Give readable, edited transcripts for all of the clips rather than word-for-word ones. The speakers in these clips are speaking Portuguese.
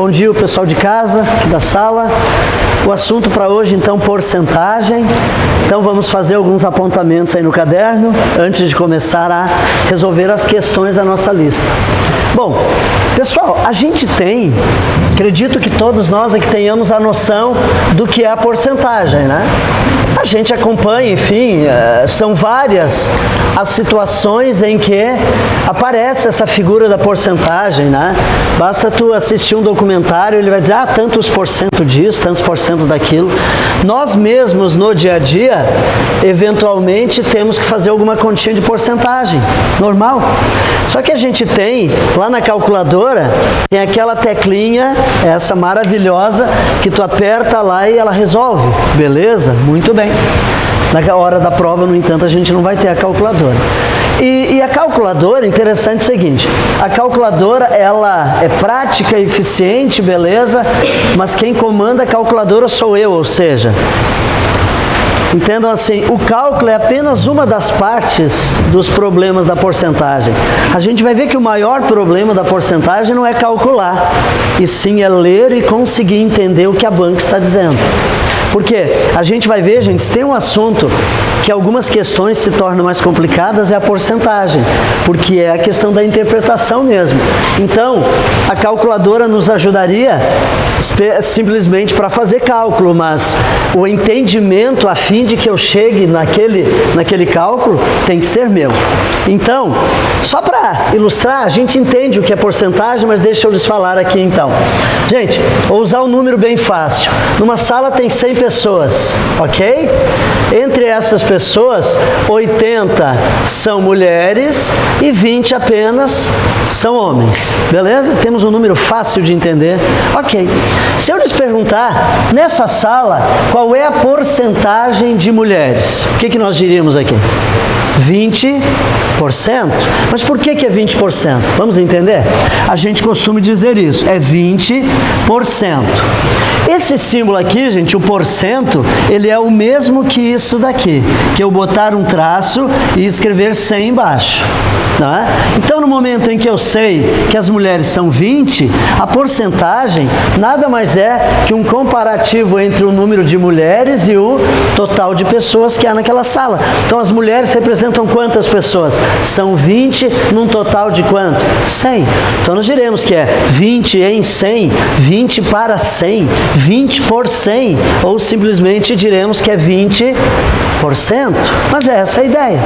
bom dia o pessoal de casa, da sala. O assunto para hoje, então, porcentagem. Então, vamos fazer alguns apontamentos aí no caderno, antes de começar a resolver as questões da nossa lista. Bom, pessoal, a gente tem, acredito que todos nós aqui tenhamos a noção do que é a porcentagem, né? A gente acompanha, enfim, são várias as situações em que aparece essa figura da porcentagem, né? Basta tu assistir um documentário, ele vai dizer, tantos por cento disso, tantos por cento daquilo. Nós mesmos, no dia a dia, eventualmente temos que fazer alguma continha de porcentagem, normal. Só que a gente tem, lá na calculadora, tem aquela teclinha, essa maravilhosa, que tu aperta lá e ela resolve, beleza? Muito bem. Na hora da prova, no entanto, a gente não vai ter a calculadora. E a calculadora, interessante é o seguinte, a calculadora, ela é prática e eficiente, beleza, mas quem comanda a calculadora sou eu, ou seja, entendam assim, o cálculo é apenas uma das partes dos problemas da porcentagem. A gente vai ver que o maior problema da porcentagem não é calcular, e sim é ler e conseguir entender o que a banca está dizendo. Porque a gente vai ver, gente, se tem um assunto que algumas questões se tornam mais complicadas, é a porcentagem, porque é a questão da interpretação mesmo. Então, a calculadora nos ajudaria simplesmente para fazer cálculo, mas o entendimento a fim de que eu chegue naquele cálculo tem que ser meu. Então, só para ilustrar, a gente entende o que é porcentagem, mas deixa eu lhes falar aqui então. Gente, vou usar um número bem fácil. Numa sala tem 100 pessoas, ok? Entre essas pessoas, 80 são mulheres e 20 apenas são homens, beleza? Temos um número fácil de entender, ok. Se eu lhes perguntar, nessa sala, qual é a porcentagem de mulheres? O que nós diríamos aqui? 20%. Mas por que é 20%? Vamos entender? A gente costuma dizer isso, é 20%. Esse símbolo aqui, gente, o porcento, ele é o mesmo que isso daqui, que eu botar um traço e escrever 100 embaixo. Não é? Então, no momento em que eu sei que as mulheres são 20, a porcentagem nada mais é que um comparativo entre o número de mulheres e o total de pessoas que há naquela sala. Então, as mulheres representam quantas pessoas? São 20 num total de quanto? 100. Então, nós diremos que é 20 em 100, 20 para 100, 20 por 100, ou simplesmente diremos que é 20%. Mas é essa a ideia.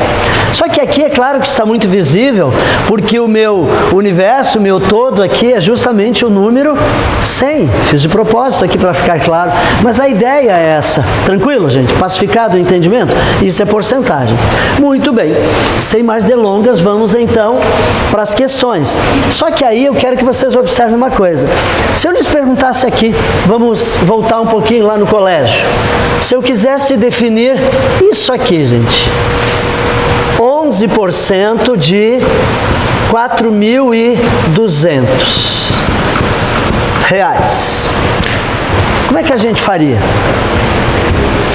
Só que aqui é claro que está muito visível, porque o meu universo, o meu todo aqui é justamente o número 100. Fiz de propósito aqui para ficar claro. Mas a ideia é essa. Tranquilo, gente? Pacificado o entendimento? Isso é porcentagem. Muito bem. Sem mais delongas, vamos então para as questões. Só que aí eu quero que vocês observem uma coisa. Se eu lhes perguntasse aqui, vamos voltar um pouquinho lá no colégio. Se eu quisesse definir isso aqui, gente. 11% de 4.200 reais. Como é que a gente faria?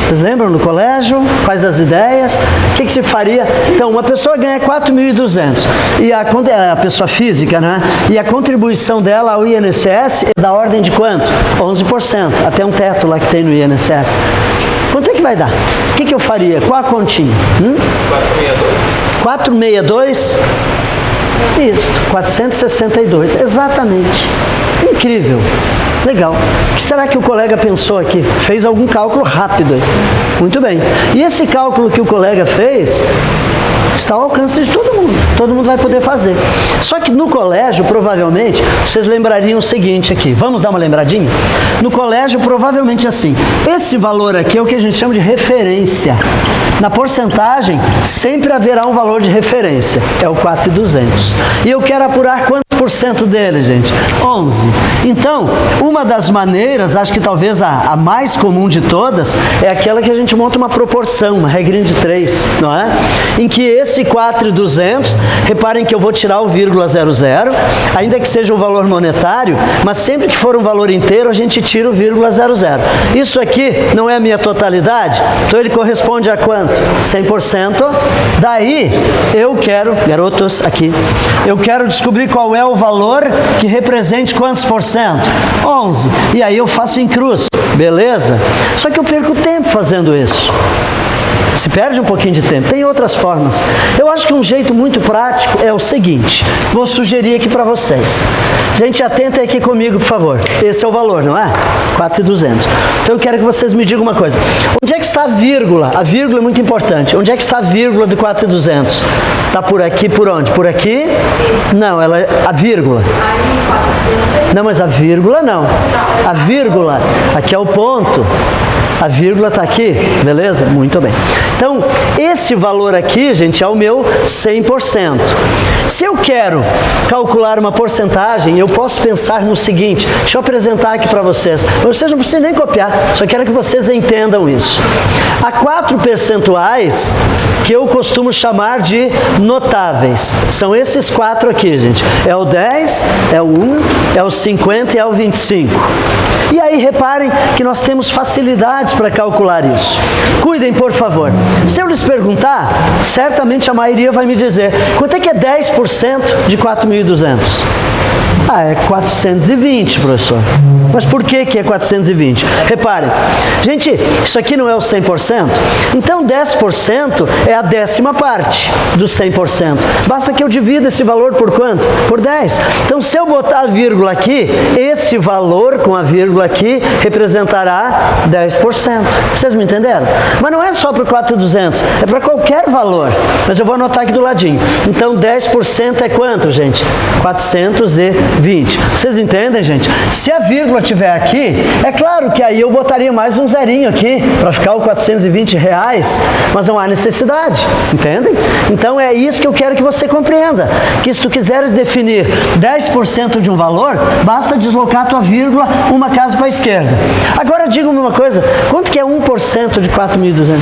Vocês lembram no colégio? Quais as ideias? O que se faria? Então, uma pessoa ganha 4.200 e a pessoa física, né? E a contribuição dela ao INSS é da ordem de quanto? 11%. Até um teto lá que tem no INSS. Quanto é que vai dar? O que eu faria? Qual a continha? 462? Isso, 462, exatamente. Incrível. Legal. O que será que o colega pensou aqui? Fez algum cálculo rápido aí. Muito bem. E esse cálculo que o colega fez está ao alcance de todo mundo. Todo mundo vai poder fazer. Só que no colégio, provavelmente, vocês lembrariam o seguinte aqui. Vamos dar uma lembradinha? No colégio, provavelmente assim. Esse valor aqui é o que a gente chama de referência. Na porcentagem, sempre haverá um valor de referência. É o 4.200. E eu quero apurar quantos por cento dele, gente? 11. Então, uma das maneiras, acho que talvez a mais comum de todas, é aquela que a gente monta uma proporção, uma regrinha de 3, não é? Em que esse 4.200, reparem que eu vou tirar o vírgula 00, ainda que seja o valor monetário, mas sempre que for um valor inteiro, a gente tira o vírgula 00. Isso aqui não é a minha totalidade? Então ele corresponde a quanto? 100%. Daí, eu quero, garotos, aqui, eu quero descobrir qual é o valor que represente quantos por cento? 11. E aí eu faço em cruz, beleza? Só que eu perco tempo fazendo isso. Se perde um pouquinho de tempo. Tem outras formas. Eu acho que um jeito muito prático é o seguinte. Vou sugerir aqui para vocês. Gente, atentem aqui comigo, por favor. Esse é o valor, não é? 4.200. Então eu quero que vocês me digam uma coisa. Onde é que está a vírgula? A vírgula é muito importante. Onde é que está a vírgula de 4.200? Está por aqui, por onde? Por aqui? Não, ela, a vírgula. Não, mas a vírgula não. A vírgula, aqui é o ponto. A vírgula está aqui, beleza? Muito bem. Então, esse valor aqui, gente, é o meu 100%. Se eu quero calcular uma porcentagem, eu posso pensar no seguinte. Deixa eu apresentar aqui para vocês. Vocês não precisam nem copiar, só quero que vocês entendam isso. Há 4 percentuais que eu costumo chamar de notáveis. São esses 4 aqui, gente. É o 10, é o 1, é o 50 e é o 25. E aí, reparem que nós temos facilidades para calcular isso. Cuidem, por favor. Se eu lhes perguntar, certamente a maioria vai me dizer, quanto é que é 10% de 4.200? Ah, é 420, professor. Mas por que é 420? Reparem, gente, isso aqui não é o 100%? Então 10% é a 10ª parte do 100%. Basta que eu divida esse valor por quanto? Por 10. Então se eu botar a vírgula aqui, esse valor com a vírgula aqui representará 10%. Vocês me entenderam? Mas não é só para o 4.200, é para qualquer valor. Mas eu vou anotar aqui do ladinho. Então 10% é quanto, gente? 420. Vocês entendem, gente? Se a vírgula estiver aqui, é claro que aí eu botaria mais um zerinho aqui, para ficar o 420 reais, mas não há necessidade, entendem? Então é isso que eu quero que você compreenda, que se tu quiseres definir 10% de um valor, basta deslocar a tua vírgula uma casa para a esquerda. Agora diga-me uma coisa, quanto que é 1% de 4.200?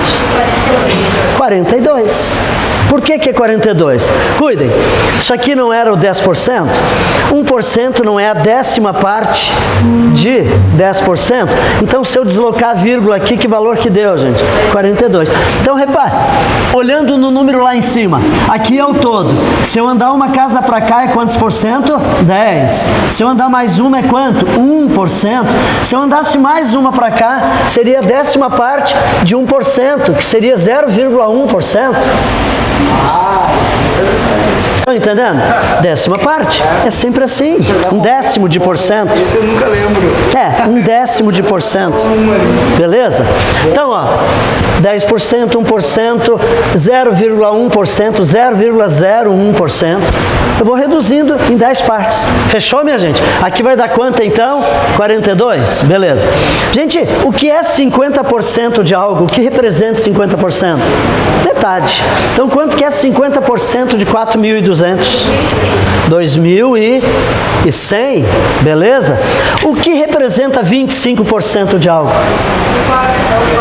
42. Por que é 42? Cuidem, isso aqui não era o 10%? 1% não é a 10ª parte de 10%? Então, se eu deslocar a vírgula aqui, que valor que deu, gente? 42. Então, repare, olhando no número lá em cima, aqui é o todo. Se eu andar uma casa para cá, é quantos por cento? 10. Se eu andar mais uma, é quanto? 1%. Se eu andasse mais uma para cá, seria a 10ª parte de 1%, que seria 0,1%. Estão entendendo? 10ª parte. É sempre assim. 1/10 de porcento. Isso eu nunca lembro. É, 1/10 de porcento. Beleza? Então, ó, 10%, 1%, 0,1%, 0,01%. Eu vou reduzindo em 10 partes. Fechou, minha gente? Aqui vai dar quanto, então? 42. Beleza. Gente, o que é 50% de algo? O que representa 50%? Metade. Então, quanto que é 50% de 4.200? 2.100, beleza? O que representa 25% de algo?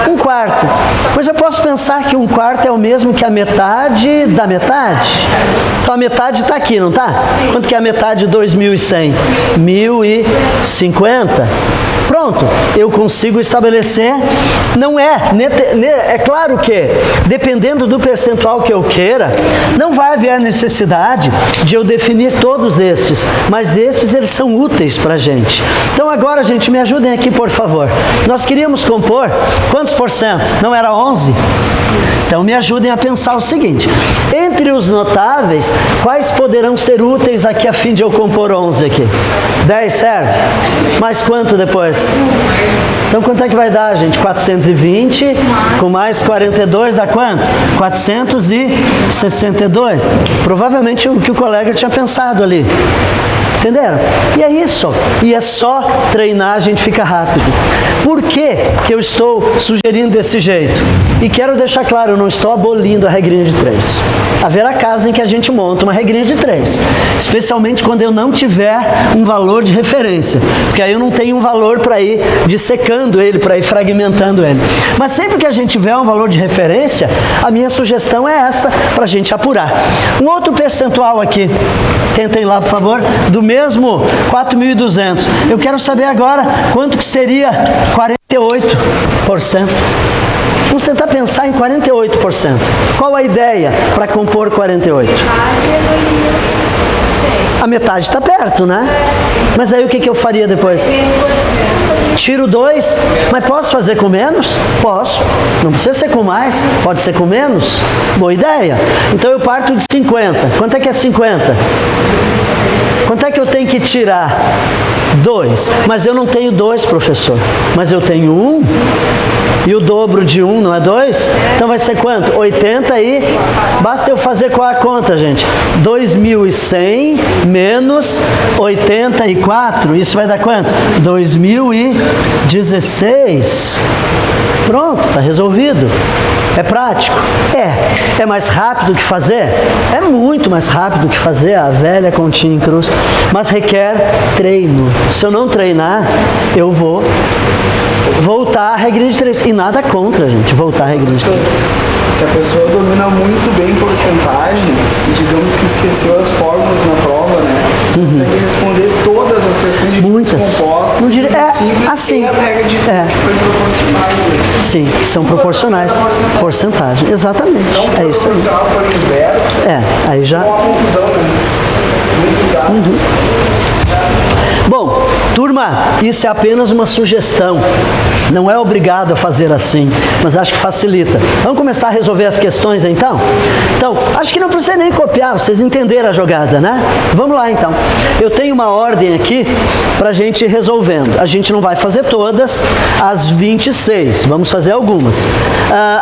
1/4. Mas eu posso pensar que 1/4 é o mesmo que a metade da metade? Então a metade está aqui, não está? Quanto que é a metade de 2.100? 1.050. Pronto, eu consigo estabelecer, não é, é claro que, dependendo do percentual que eu queira, não vai haver necessidade de eu definir todos estes, mas estes eles são úteis para a gente. Então agora, gente, me ajudem aqui, por favor. Nós queríamos compor quantos por cento? Não era 11? Então me ajudem a pensar o seguinte, entre os notáveis, quais poderão ser úteis aqui a fim de eu compor 11 aqui? 10 serve? Mais quanto depois? Então quanto é que vai dar, gente? 420 com mais 42 dá quanto? 462. Provavelmente o que o colega tinha pensado ali. Entenderam? E é isso. E é só treinar, a gente fica rápido. Por que eu estou sugerindo desse jeito? E quero deixar claro, eu não estou abolindo a regrinha de 3. Haverá casos em que a gente monta uma regrinha de 3. Especialmente quando eu não tiver um valor de referência. Porque aí eu não tenho um valor para ir dissecando ele, para ir fragmentando ele. Mas sempre que a gente tiver um valor de referência, a minha sugestão é essa, para a gente apurar. Um outro percentual aqui. Tentem lá, por favor. Do mesmo 4.200. Eu quero saber agora quanto que seria 48%. Vamos tentar pensar em 48%. Qual a ideia para compor 48? A metade está perto, né? Mas aí o que eu faria depois? Tiro 2, mas posso fazer com menos? Posso. Não precisa ser com mais, pode ser com menos. Boa ideia. Então eu parto de 50. Quanto é que é 50? Quanto é que eu tenho que tirar? 2. Mas eu não tenho 2, professor. Mas eu tenho 1. E o dobro de 1 não é 2? Então vai ser quanto? 80 e... Basta eu fazer qual a conta, gente? 2.100 menos 84. Isso vai dar quanto? 2.016. Pronto, está resolvido. É prático? É. É mais rápido que fazer? É muito mais rápido que fazer a velha continha em cruz. Mas requer treino. Se eu não treinar, eu vou voltar à regrinha de 3. E nada contra, gente, voltar à regrinha de 3. Se a pessoa domina muito bem porcentagem e digamos que esqueceu as fórmulas na prova, né? Consegue responder todas as questões de muitas compostos. Não diria, simples, assim. As regras de 3 que foi proporcionais. Sim, são proporcionais. Porcentagem, exatamente. Então, é isso aí. proporcional por inversa, aí já... uma confusão, né? Muitos dados. Bom, turma, isso é apenas uma sugestão. Não é obrigado a fazer assim, mas acho que facilita. Vamos começar a resolver as questões então? Então, acho que não precisa nem copiar, vocês entenderam a jogada, né? Vamos lá então. Eu tenho uma ordem aqui para a gente ir resolvendo. A gente não vai fazer todas as 26, vamos fazer algumas.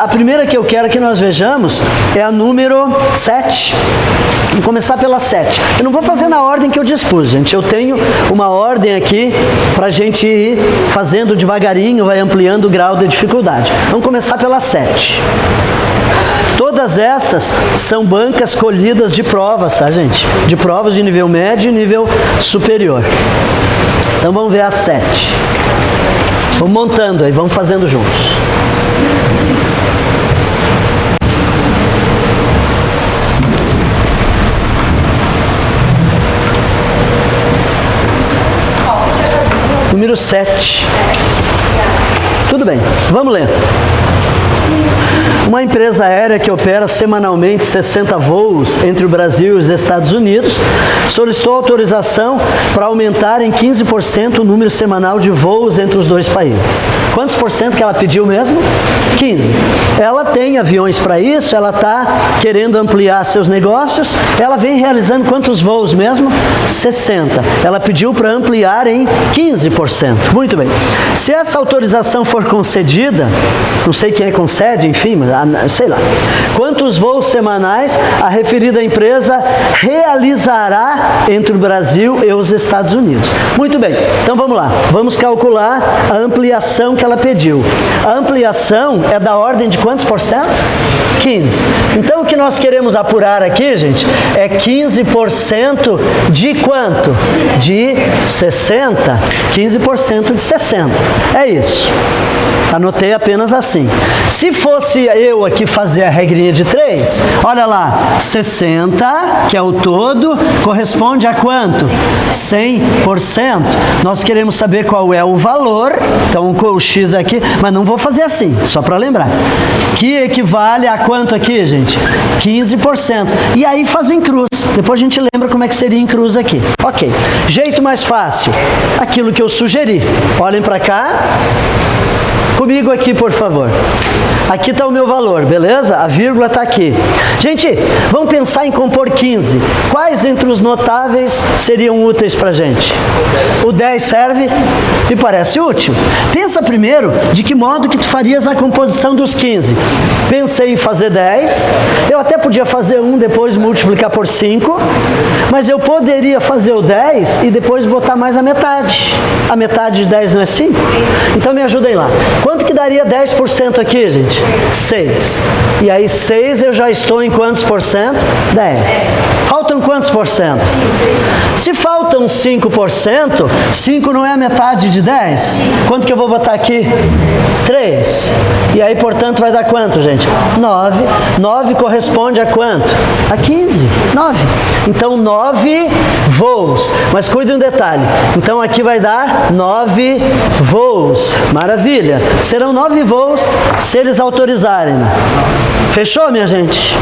A primeira que eu quero que nós vejamos é a número 7. Vamos começar pela 7. Eu não vou fazer na ordem que eu dispus, gente. Eu tenho uma ordem aqui para a gente ir fazendo devagarinho, vai ampliando o grau de dificuldade. Vamos começar pela 7. Todas estas são bancas colhidas de provas, tá, gente? De provas de nível médio e nível superior. Então vamos ver a 7. Vamos montando aí, vamos fazendo juntos. Número 7. Tudo bem, vamos ler. Uma empresa aérea que opera semanalmente 60 voos entre o Brasil e os Estados Unidos solicitou autorização para aumentar em 15% o número semanal de voos entre os dois países. Quantos por cento que ela pediu mesmo? 15. Ela tem aviões para isso, ela está querendo ampliar seus negócios, ela vem realizando quantos voos mesmo? 60. Ela pediu para ampliar em 15%. Muito bem. Se essa autorização for concedida, não sei quem concede, enfim, mas sei lá, quantos voos semanais a referida empresa realizará entre o Brasil e os Estados Unidos? Muito bem, então vamos lá, vamos calcular a ampliação que ela pediu. A ampliação é da ordem de quantos por cento? 15. Então o que nós queremos apurar aqui, gente, é 15% de quanto? De 60. 15% de 60. É isso. Anotei apenas assim. Se fosse eu aqui fazer a regrinha de 3, olha lá, 60, que é o todo, corresponde a quanto? 100%. Nós queremos saber qual é o valor, então o X aqui, mas não vou fazer assim, só para lembrar. Que equivale a quanto aqui, gente? 15%. E aí faz em cruz. Depois a gente lembra como é que seria em cruz aqui. Ok. Jeito mais fácil. Aquilo que eu sugeri. Olhem para cá. Comigo aqui, por favor. Aqui está o meu valor, beleza? A vírgula está aqui. Gente, vamos pensar em compor 15. Quais entre os notáveis seriam úteis para a gente? O 10 serve? Me parece útil. Pensa primeiro de que modo que tu farias a composição dos 15. Pensei em fazer 10. Eu até podia fazer 1, depois multiplicar por 5. Mas eu poderia fazer o 10 e depois botar mais a metade. A metade de 10 não é 5? Então me ajudem lá. Quanto que daria 10% aqui, gente? 6. E aí 6 eu já estou em quantos por cento? 10. Faltam quantos por cento? Se faltam 5%, 5 não é a metade de 10? Quanto que eu vou botar aqui? 3. E aí, portanto, vai dar quanto, gente? 9. 9 corresponde a quanto? A 15. 9. Então, 9 voos. Mas cuide um detalhe. Então, aqui vai dar 9 voos. Maravilha. Serão 9 voos se eles autorizarem. Fechou, minha gente?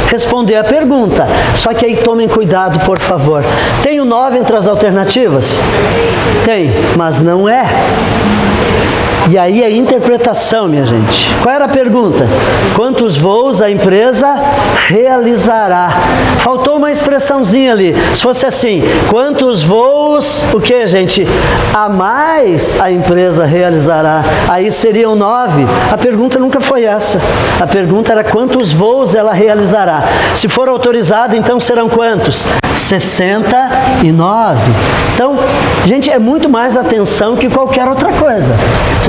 Responder a pergunta. Só que aí tomem cuidado, por favor. Tem o 9 entre as alternativas? Tem, mas não é. E aí a interpretação, minha gente. Qual era a pergunta? Quantos voos a empresa realizará? Faltou uma expressãozinha ali. Se fosse assim, quantos voos, o que, gente? A mais a empresa realizará. Aí seriam 9. A pergunta nunca foi essa. A pergunta era quantos voos ela realizará. Se for autorizado, então serão quantos? 69. Então, gente, é muito mais atenção que qualquer outra coisa.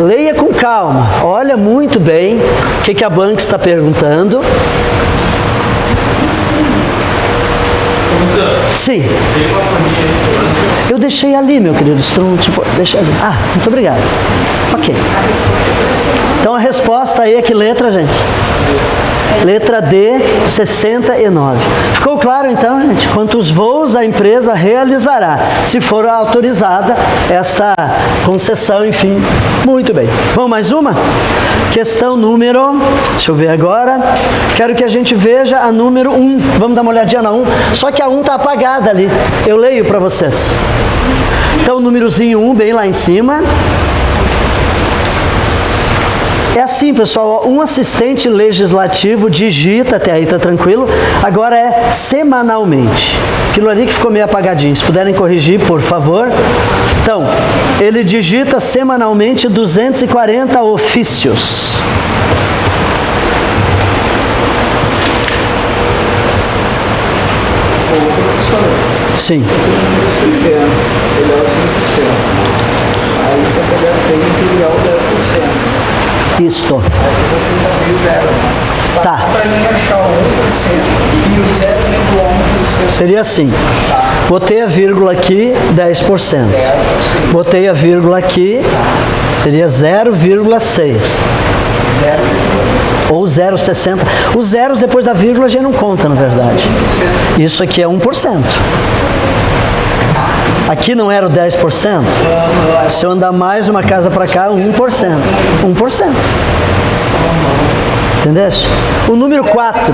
Leia com calma, olha muito bem o que a banca está perguntando. Sim. Eu deixei ali, meu querido. Deixa ali. Ah, muito obrigado. Ok. Então a resposta aí é que letra, gente? Letra D, 69. Ficou claro então, gente? Quantos voos a empresa realizará, se for autorizada esta concessão, enfim. Muito bem. Vamos mais uma? Questão número, deixa eu ver agora. Quero que a gente veja a número 1. Vamos dar uma olhadinha na 1. Só que a 1 está apagada ali. Eu leio para vocês. Então, númerozinho 1, bem lá em cima. É assim, pessoal, um assistente legislativo digita, até aí está tranquilo, agora é semanalmente. Aquilo ali que ficou meio apagadinho, se puderem corrigir, por favor. Então, ele digita semanalmente 240 ofícios. Sim. Ele é o 5%. Aí se eu pegar 6, ele é o 10%. Isto. Aí fiz assim também o 0. Tá. Para mim achar o 1% e o 0,1%. Seria assim. Tá. Botei a vírgula aqui, 10%. Botei a vírgula aqui, seria 0,6. Ou 0,60. Os zeros depois da vírgula a gente não conta, na verdade. Isso aqui é 1%. Aqui não era o 10%? Se eu andar mais uma casa para cá, 1%. 1%. Entendeste? O número 4.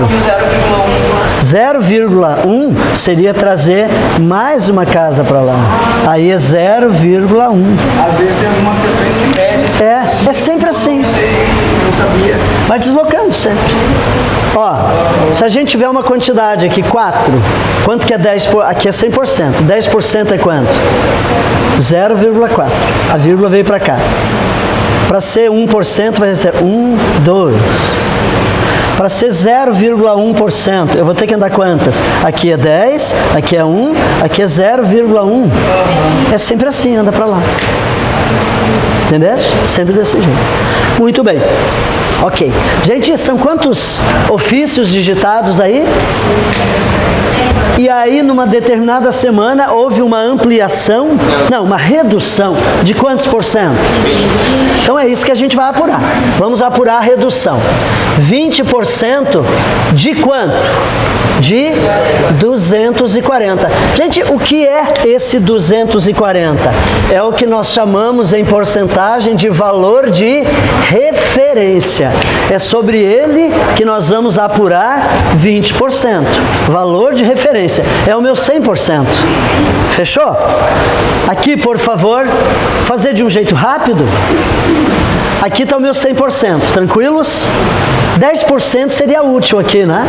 0,1 seria trazer mais uma casa para lá. Aí é 0,1. Às vezes tem algumas questões que pedem. É sempre assim. Não sei, não sabia. Vai deslocando sempre. Ó, se a gente tiver uma quantidade aqui, 4, quanto que é 10%? Aqui é 100%. 10% é quanto? 0,4. A vírgula veio para cá. Para ser 1% vai ser 1, 2. Para ser 0,1%, eu vou ter que andar quantas? Aqui é 10, aqui é 1, aqui é 0,1. É sempre assim, anda para lá. Entendeste? Sempre desse jeito. Muito bem. Ok. Gente, são quantos ofícios digitados aí? E aí, numa determinada semana, houve uma ampliação, não, uma redução de quantos por cento? Então é isso que a gente vai apurar. Vamos apurar a redução. 20% de quanto? De 240. Gente, o que é esse 240? É o que nós chamamos em porcentagem de valor de referência. É sobre ele que nós vamos apurar 20%. Valor de referência. É o meu 100%. Fechou? Aqui, por favor, fazer de um jeito rápido. Aqui está o meu 100%. Tranquilos? 10% seria útil aqui, né?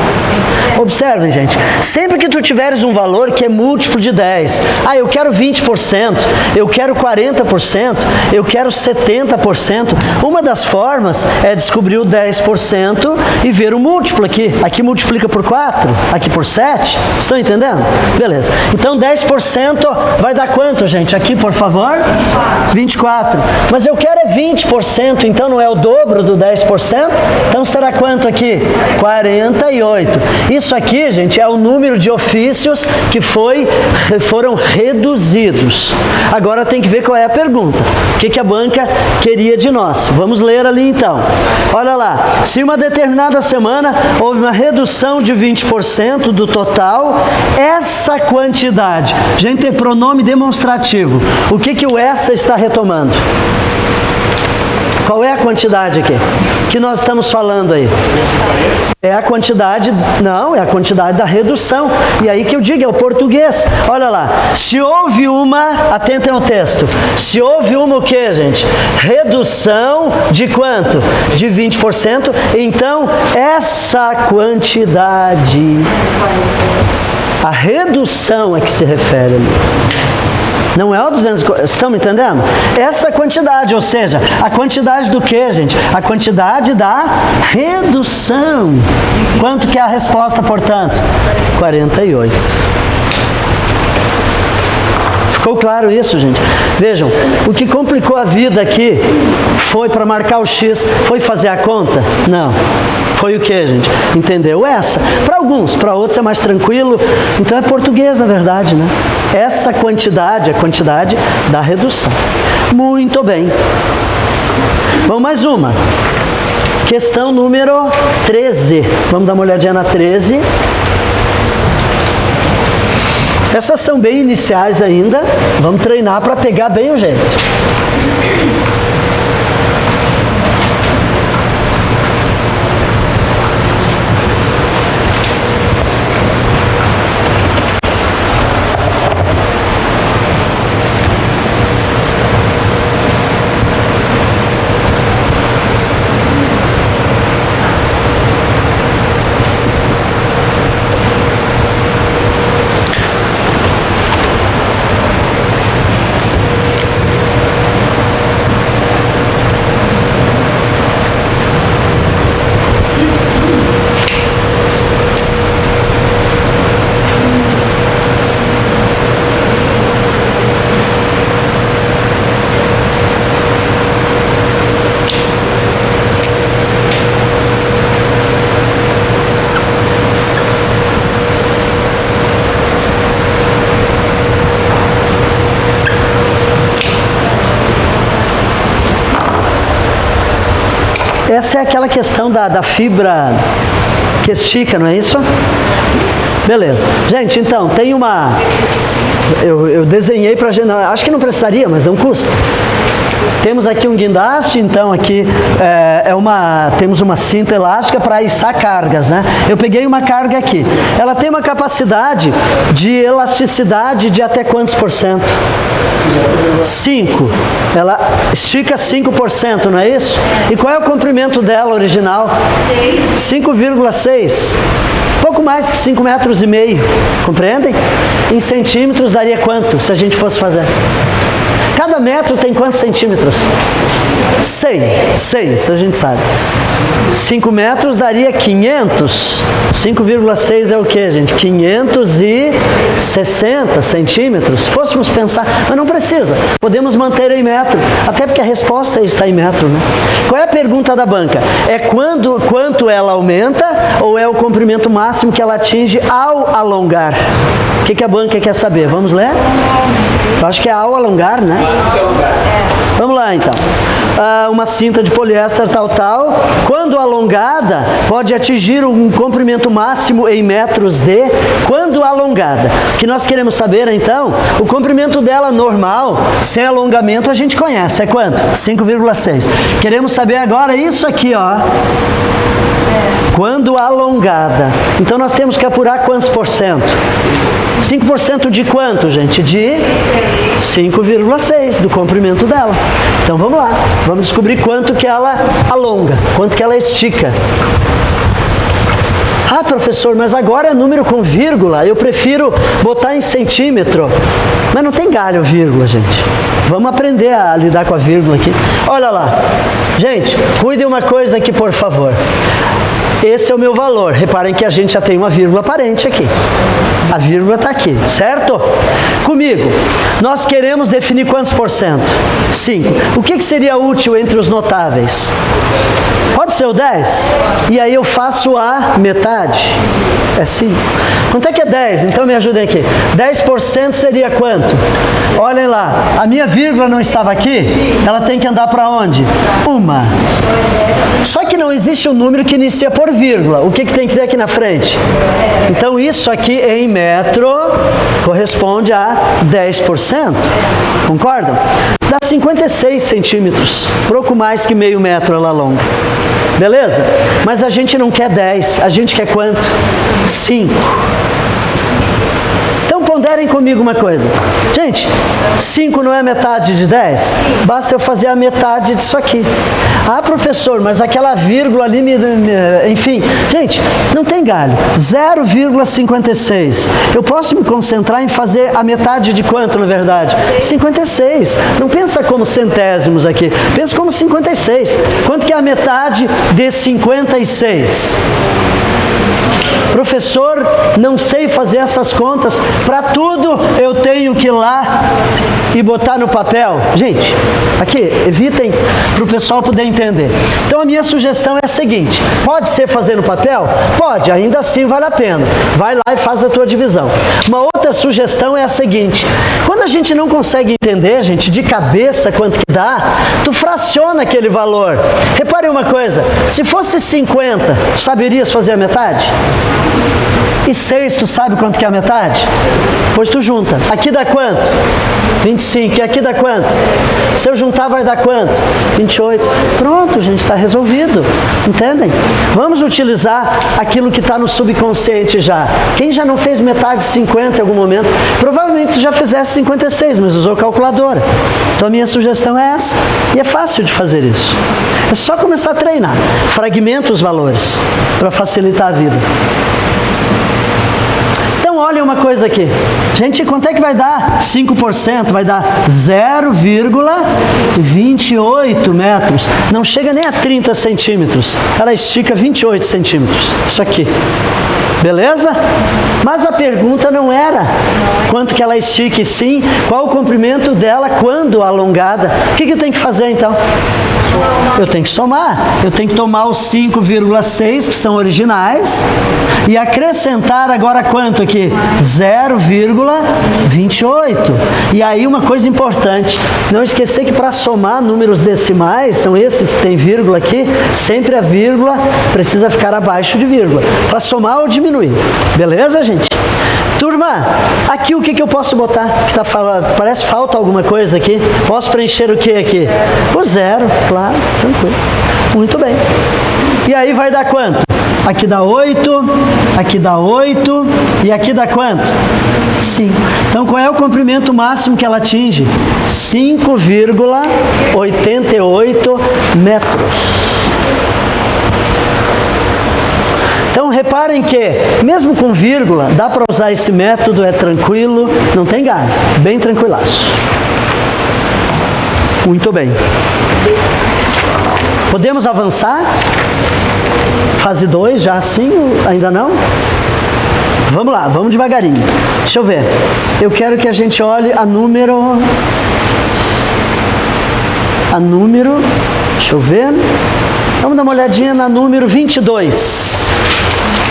Observem, gente. Sempre que tu tiveres um valor que é múltiplo de 10, eu quero 20%, eu quero 40%, eu quero 70%. Uma das formas é descobrir o 10% e ver o múltiplo aqui. Aqui multiplica por 4, aqui por 7. Estão entendendo? Beleza. Então 10% vai dar quanto, gente? Aqui, por favor? 24. Mas eu quero é 20%, então não é o dobro do 10%? Então será quanto aqui? 48. Isso aqui, gente, é o número de ofícios que foram reduzidos. Agora tem que ver qual é a pergunta. O que a banca queria de nós? Vamos ler ali então. Olha lá. Se uma determinada semana houve uma redução de 20% do total, essa quantidade, gente, tem pronome demonstrativo. O que o essa está retomando? Qual é a quantidade aqui que nós estamos falando aí? É a quantidade, não, é a quantidade da redução. E aí que eu digo, é o português. Olha lá, se houve uma, atentem ao texto, se houve uma o quê, gente? Redução de quanto? De 20%. Então, essa quantidade, a redução é que se refere ali. Não é o 250, estão me entendendo? Essa quantidade, ou seja, a quantidade do que, gente? A quantidade da redução. Quanto que é a resposta, portanto? 48. Ficou claro isso, gente? Vejam, o que complicou a vida aqui foi para marcar o X, foi fazer a conta? Não. Foi o que, gente? Entendeu essa? Para alguns, para outros é mais tranquilo. Então é português, na verdade, né? Essa quantidade, a quantidade da redução. Muito bem. Vamos mais uma. Questão número 13. Vamos dar uma olhadinha na 13. Essas são bem iniciais ainda. Vamos treinar para pegar bem o jeito. Essa é aquela questão da fibra que estica, não é isso? Beleza. Gente, então, tem uma... Eu desenhei para... Acho que não precisaria, mas não custa. Temos aqui um guindaste, então aqui temos uma cinta elástica para içar cargas, né? Eu peguei uma carga aqui. Ela tem uma capacidade de elasticidade de até quantos por cento? 5. Ela estica 5%, não é isso? E qual é o comprimento dela original? 5,6. Pouco mais que 5,5 metros. Compreendem? Em centímetros daria quanto, se a gente fosse fazer? Cada metro tem quantos centímetros? 6, a gente sabe. 5 metros daria 500. 5,6 é o que, gente? 560 centímetros. Se fôssemos pensar, mas não precisa. Podemos manter em metro. Até porque a resposta está em metro, né? Qual é a pergunta da banca? É quanto ela aumenta ou é o comprimento máximo que ela atinge ao alongar? O que a banca quer saber? Vamos ler? Eu acho que é ao alongar, né? Vamos lá, então. Uma cinta de poliéster tal. Quando alongada, pode atingir um comprimento máximo em metros de... Quando alongada. O que nós queremos saber, então, o comprimento dela normal, sem alongamento, a gente conhece. É quanto? 5,6. Queremos saber agora isso aqui, ó. Quando alongada. Então, nós temos que apurar quantos por cento? 5% de quanto, gente? De 5,6 do comprimento dela. Então vamos lá, vamos descobrir quanto que ela alonga, quanto que ela estica. Ah, professor, mas agora é número com vírgula, eu prefiro botar em centímetro. Mas não tem galho vírgula, gente. Vamos aprender a lidar com a vírgula aqui. Olha lá. Gente, cuidem uma coisa aqui, por favor. Esse é o meu valor. Reparem que a gente já tem uma vírgula aparente aqui. A vírgula está aqui, certo? Comigo, nós queremos definir quantos por cento? 5. O que seria útil entre os notáveis? Pode ser o 10? E aí eu faço a metade. É 5. Quanto é que é 10? Então me ajudem aqui. 10% seria quanto? Olhem lá, a minha vírgula não estava aqui? Ela tem que andar para onde? Uma. Só que não existe um número que inicia por vírgula. O que tem que ter aqui na frente? Então isso aqui em metro corresponde a 10%. Concordam? dá 56 centímetros, pouco mais que meio metro ela longa. Beleza? Mas a gente não quer 10, a gente quer quanto? 5. Então ponderem comigo uma coisa. Gente, 5 não é metade de 10? Basta eu fazer a metade disso aqui. Ah, professor, mas aquela vírgula ali enfim, gente, não tem galho. 0,56. Eu posso me concentrar em fazer a metade de quanto, na verdade? 56. Não pensa como centésimos aqui. Pensa como 56. Quanto que é a metade de 56? Professor, não sei fazer essas contas. Para tudo eu tenho que ir lá e botar no papel. Gente, aqui, evitem para o pessoal poder entender. Então a minha sugestão é a seguinte: pode ser fazer no papel? Pode, ainda assim vale a pena. Vai lá e faz a tua divisão. Uma outra sugestão é a seguinte: quando a gente não consegue entender, gente, de cabeça quanto que dá, tu fraciona aquele valor. Repare uma coisa, se fosse 50, tu saberias fazer a metade? E 6, tu sabe quanto que é a metade? Pois tu junta. Aqui dá quanto? 25. E aqui dá quanto? Se eu juntar vai dar quanto? 28. Pronto, gente, está resolvido. Entendem? Vamos utilizar aquilo que está no subconsciente já. Quem já não fez metade de 50 em algum momento, provavelmente já fizesse 56, mas usou calculadora. Então a minha sugestão é essa. E é fácil de fazer isso. É só começar a treinar. Fragmenta os valores para facilitar a vida. Então, olha uma coisa aqui. Gente, quanto é que vai dar? 5% vai dar 0,28 metros. Não chega nem a 30 centímetros. Ela estica 28 centímetros. Isso aqui. Beleza? Mas a pergunta não era quanto que ela estica, e sim qual o comprimento dela quando alongada. O que eu tenho que fazer então? Eu tenho que somar. Eu tenho que tomar os 5,6 que são originais e acrescentar agora quanto aqui? 0,28. E aí uma coisa importante, não esquecer que para somar números decimais, são esses que tem vírgula aqui, sempre a vírgula precisa ficar abaixo de vírgula. Para somar ou diminuir. Beleza, gente? Turma, aqui o que eu posso botar? Que tá falando, parece falta alguma coisa aqui. Posso preencher o que aqui? O 0, claro, tranquilo. Muito bem. E aí vai dar quanto? Aqui dá 8, aqui dá 8, e aqui dá quanto? 5. Então, qual é o comprimento máximo que ela atinge? 5,88 metros. Então, reparem que, mesmo com vírgula, dá para usar esse método, é tranquilo, não tem galho, bem tranquilaço. Muito bem. Podemos avançar? Fase 2, já assim? Ainda não? Vamos lá, vamos devagarinho. Deixa eu ver. Eu quero que a gente olhe a número... Deixa eu ver. Vamos dar uma olhadinha na número 22.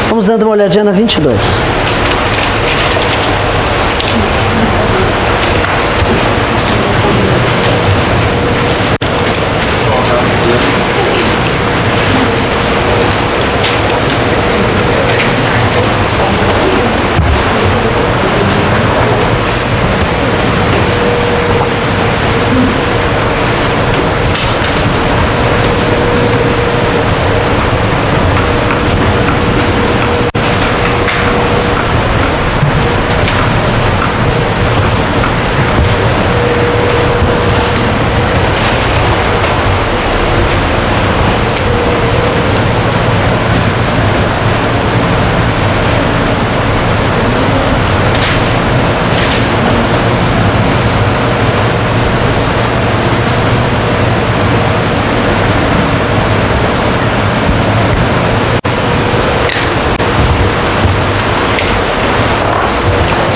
Vamos dando uma olhadinha na 22.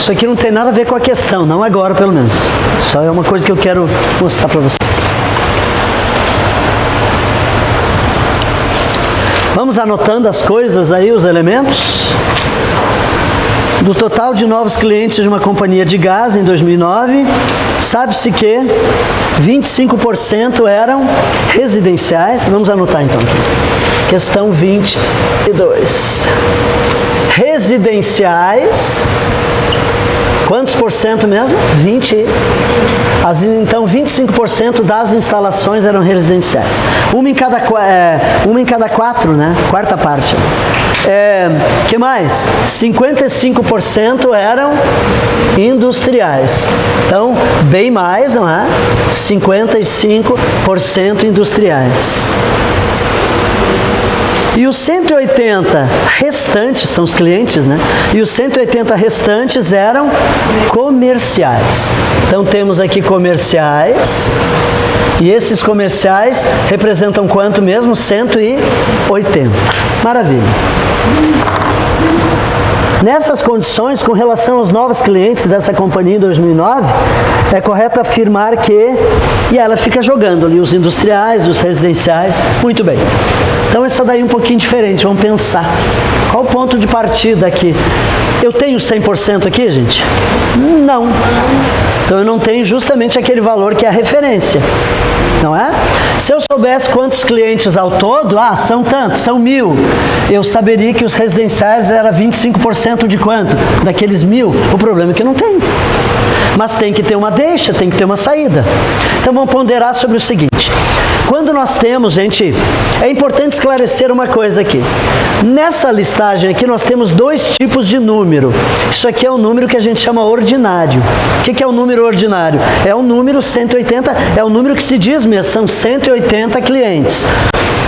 Isso aqui não tem nada a ver com a questão, não agora pelo menos. Só é uma coisa que eu quero mostrar para vocês. Vamos anotando as coisas aí, os elementos. Do total de novos clientes de uma companhia de gás em 2009, sabe-se que 25% eram residenciais. Vamos anotar então aqui. Questão 22. Residenciais Quantos por cento mesmo? 20. Então, 25% das instalações eram residenciais. Uma em cada 4, né? Quarta parte. Que mais? 55% eram industriais. Então, bem mais, não é? 55% industriais. E os 180 restantes, são os clientes, né? E os 180 restantes eram comerciais. Então temos aqui comerciais, e esses comerciais representam quanto mesmo? 180. Maravilha. Nessas condições, com relação aos novos clientes dessa companhia em 2009, é correto afirmar que, e ela fica jogando ali os industriais, os residenciais, muito bem. Então essa daí é um pouquinho diferente, vamos pensar. Qual o ponto de partida aqui? Eu tenho 100% aqui, gente? Não. Então eu não tenho justamente aquele valor que é a referência. Não é? Se eu soubesse quantos clientes ao todo, são tantos, são 1.000, eu saberia que os residenciais era 25% de quanto? Daqueles 1.000. O problema é que eu não tenho. Mas tem que ter uma deixa, tem que ter uma saída. Então vamos ponderar sobre o seguinte. Quando nós temos, gente, é importante esclarecer uma coisa aqui. Nessa listagem aqui nós temos 2 tipos de número. Isso aqui é um número que a gente chama ordinário. O que é o número ordinário? É o número 180, é o número que se diz mesmo, são 180 clientes.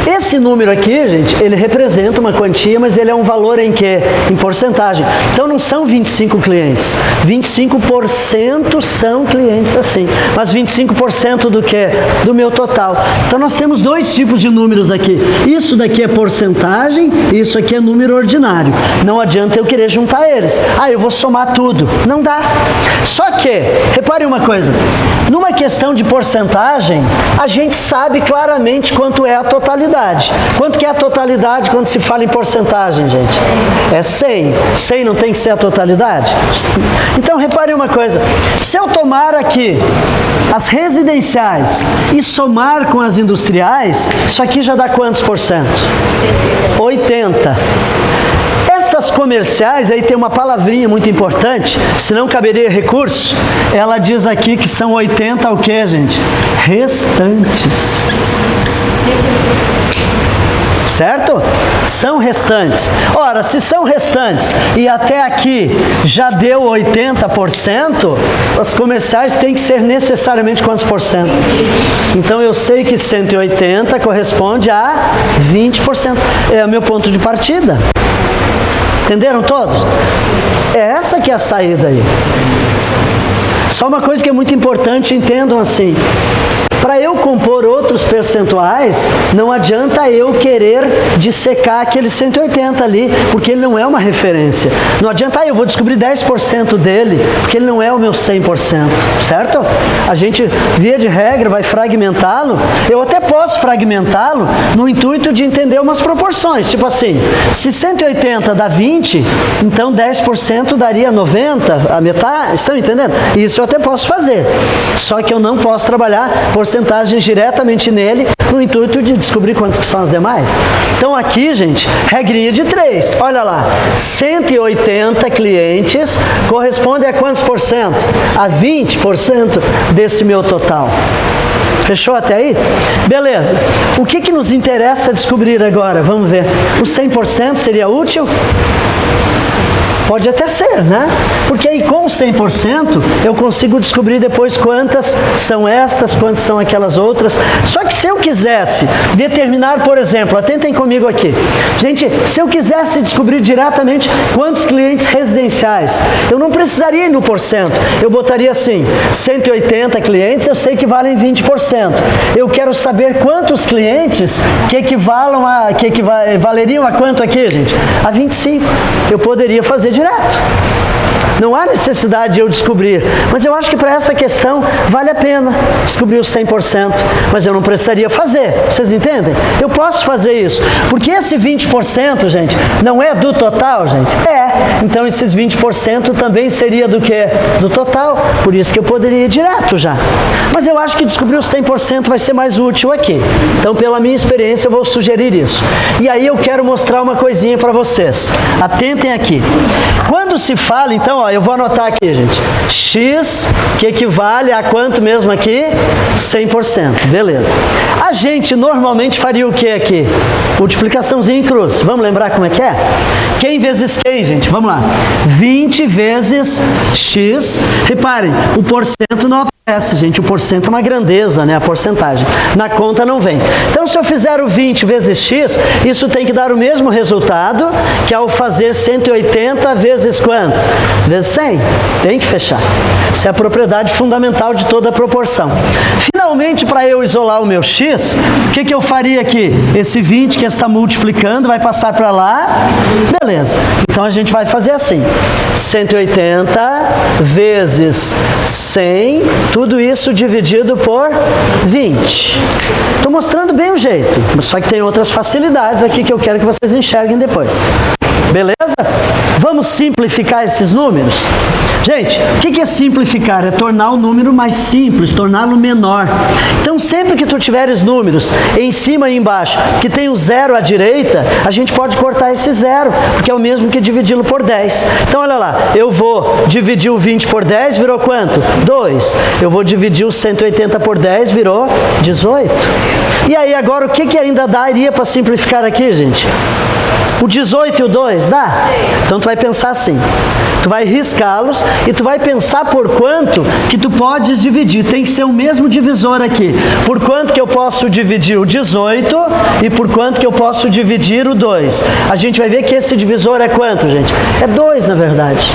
Esse número aqui, gente, ele representa uma quantia, mas ele é um valor em quê? Em porcentagem. Então não são 25 clientes. 25% são clientes assim. Mas 25% do quê? Do meu total. Então nós temos 2 tipos de números aqui. Isso daqui é porcentagem, isso aqui é número ordinário. Não adianta eu querer juntar eles. Eu vou somar tudo. Não dá. Só que, repare uma coisa. Numa questão de porcentagem, a gente sabe claramente quanto é a totalidade. Quanto que é a totalidade quando se fala em porcentagem, gente? É 100. 100 não tem que ser a totalidade? Então, repare uma coisa. Se eu tomar aqui as residenciais e somar com as industriais, isso aqui já dá quantos por cento? 80. Estas comerciais, aí tem uma palavrinha muito importante, senão caberia recurso. Ela diz aqui que são 80 o quê, gente? Restantes. Certo? São restantes. Ora, se são restantes e até aqui já deu 80%, os comerciais têm que ser necessariamente quantos por cento? Então eu sei que 180 corresponde a 20%. É o meu ponto de partida. Entenderam todos? É essa que é a saída aí. Só uma coisa que é muito importante, entendam assim. Para eu compor outros percentuais, não adianta eu querer dissecar aquele 180 ali, porque ele não é uma referência. Não adianta, eu vou descobrir 10% dele, porque ele não é o meu 100%, certo? A gente, via de regra, vai fragmentá-lo. Eu até posso fragmentá-lo no intuito de entender umas proporções. Tipo assim, se 180 dá 20, então 10% daria 90, a metade, estão entendendo? Isso eu até posso fazer. Só que eu não posso trabalhar porcentagens diretamente nele, no intuito de descobrir quantos que são as demais. Então aqui, gente, regrinha de 3. Olha lá, 180 clientes corresponde a quantos por cento? A 20% desse meu total. Fechou até aí? Beleza. O que nos interessa descobrir agora? Vamos ver. O 100% seria útil? Pode até ser, né? Porque aí com 100% eu consigo descobrir depois quantas são estas, quantas são aquelas outras. Só que se eu quisesse determinar, por exemplo, atentem comigo aqui. Gente, se eu quisesse descobrir diretamente quantos clientes residenciais, eu não precisaria ir no porcento. Eu botaria assim, 180 clientes, eu sei que valem 20%. Eu quero saber quantos clientes que valeriam a quanto aqui, gente? A 25. Eu poderia fazer direto. Não há necessidade de eu descobrir, mas eu acho que para essa questão vale a pena descobrir os 100%, mas eu não precisaria fazer, vocês entendem? Eu posso fazer isso, porque esse 20%, gente, não é do total, gente? É, então esses 20% também seria do que? Do total, por isso que eu poderia ir direto já. Mas eu acho que descobrir os 100% vai ser mais útil aqui, então pela minha experiência eu vou sugerir isso. E aí eu quero mostrar uma coisinha para vocês, atentem aqui. Quando se fala, então, ó, eu vou anotar aqui, gente. X, que equivale a quanto mesmo aqui? 100%. Beleza. A gente normalmente faria o que aqui? Multiplicaçãozinha em cruz. Vamos lembrar como é que é? Quem vezes quem, gente? Vamos lá. 20 vezes X. Reparem, o porcento não aparece, gente. O porcento é uma grandeza, né? A porcentagem. Na conta não vem. Então, se eu fizer o 20 vezes X, isso tem que dar o mesmo resultado que ao fazer 180 vezes quanto? Vezes 100. Tem que fechar. Isso é a propriedade fundamental de toda a proporção. Finalmente, para eu isolar o meu X, o que eu faria aqui? Esse 20 que está multiplicando vai passar para lá. Beleza. Então, a gente vai fazer assim. 180 vezes 100, tudo isso dividido por 20. Estou mostrando bem o jeito, só que tem outras facilidades aqui que eu quero que vocês enxerguem depois. Beleza? Vamos simplificar esses números? Gente, o que é simplificar? É tornar o número mais simples, torná-lo menor. Então, sempre que tu tiveres números em cima e embaixo, que tem o zero à direita, a gente pode cortar esse zero, porque é o mesmo que dividi-lo por 10. Então, olha lá, eu vou dividir o 20 por 10, virou quanto? 2. Eu vou dividir o 180 por 10, virou 18. E aí, agora, o que ainda daria para simplificar aqui, gente? O 18 e o 2, dá? Então, tu vai pensar assim. Tu vai riscá-los e tu vai pensar por quanto que tu podes dividir. Tem que ser o mesmo divisor aqui. Por quanto que eu posso dividir o 18 e por quanto que eu posso dividir o 2. A gente vai ver que esse divisor é quanto, gente? É 2, na verdade.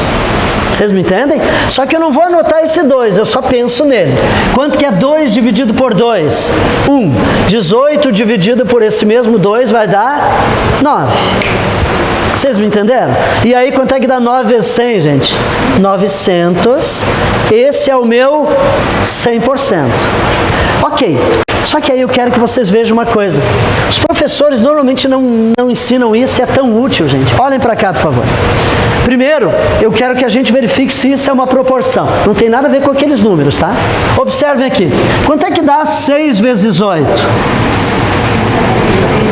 Vocês me entendem? Só que eu não vou anotar esse 2, eu só penso nele. Quanto que é 2 dividido por 2? 1. 18 dividido por esse mesmo 2 vai dar 9. Vocês me entenderam? E aí, quanto é que dá 9 vezes 100, gente? 900. Esse é o meu 100%. Ok. Só que aí eu quero que vocês vejam uma coisa. Os professores normalmente não ensinam isso e é tão útil, gente. Olhem para cá, por favor. Primeiro, eu quero que a gente verifique se isso é uma proporção. Não tem nada a ver com aqueles números, tá? Observem aqui. Quanto é que dá 6 vezes 8?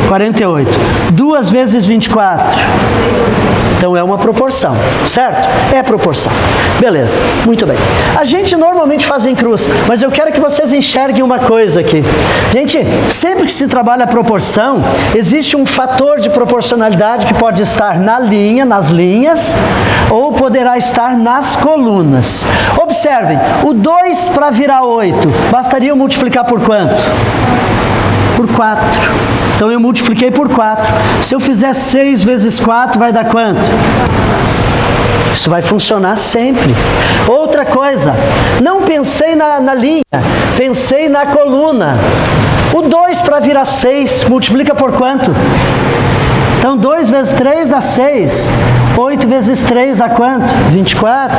48. 2 vezes 24. Então é uma proporção, certo? É proporção. Beleza, muito bem. A gente normalmente faz em cruz, mas eu quero que vocês enxerguem uma coisa aqui. Gente, sempre que se trabalha a proporção, existe um fator de proporcionalidade que pode estar na linha, nas linhas, ou poderá estar nas colunas. Observem, o 2 para virar 8, bastaria eu multiplicar por quanto? Por 4. Então eu multipliquei por 4. Se eu fizer 6 vezes 4, vai dar quanto? Isso vai funcionar sempre. Outra coisa, não pensei na linha, pensei na coluna. O 2 para virar 6, multiplica por quanto? Então 2 vezes 3 dá 6. 8 vezes 3 dá quanto? 24.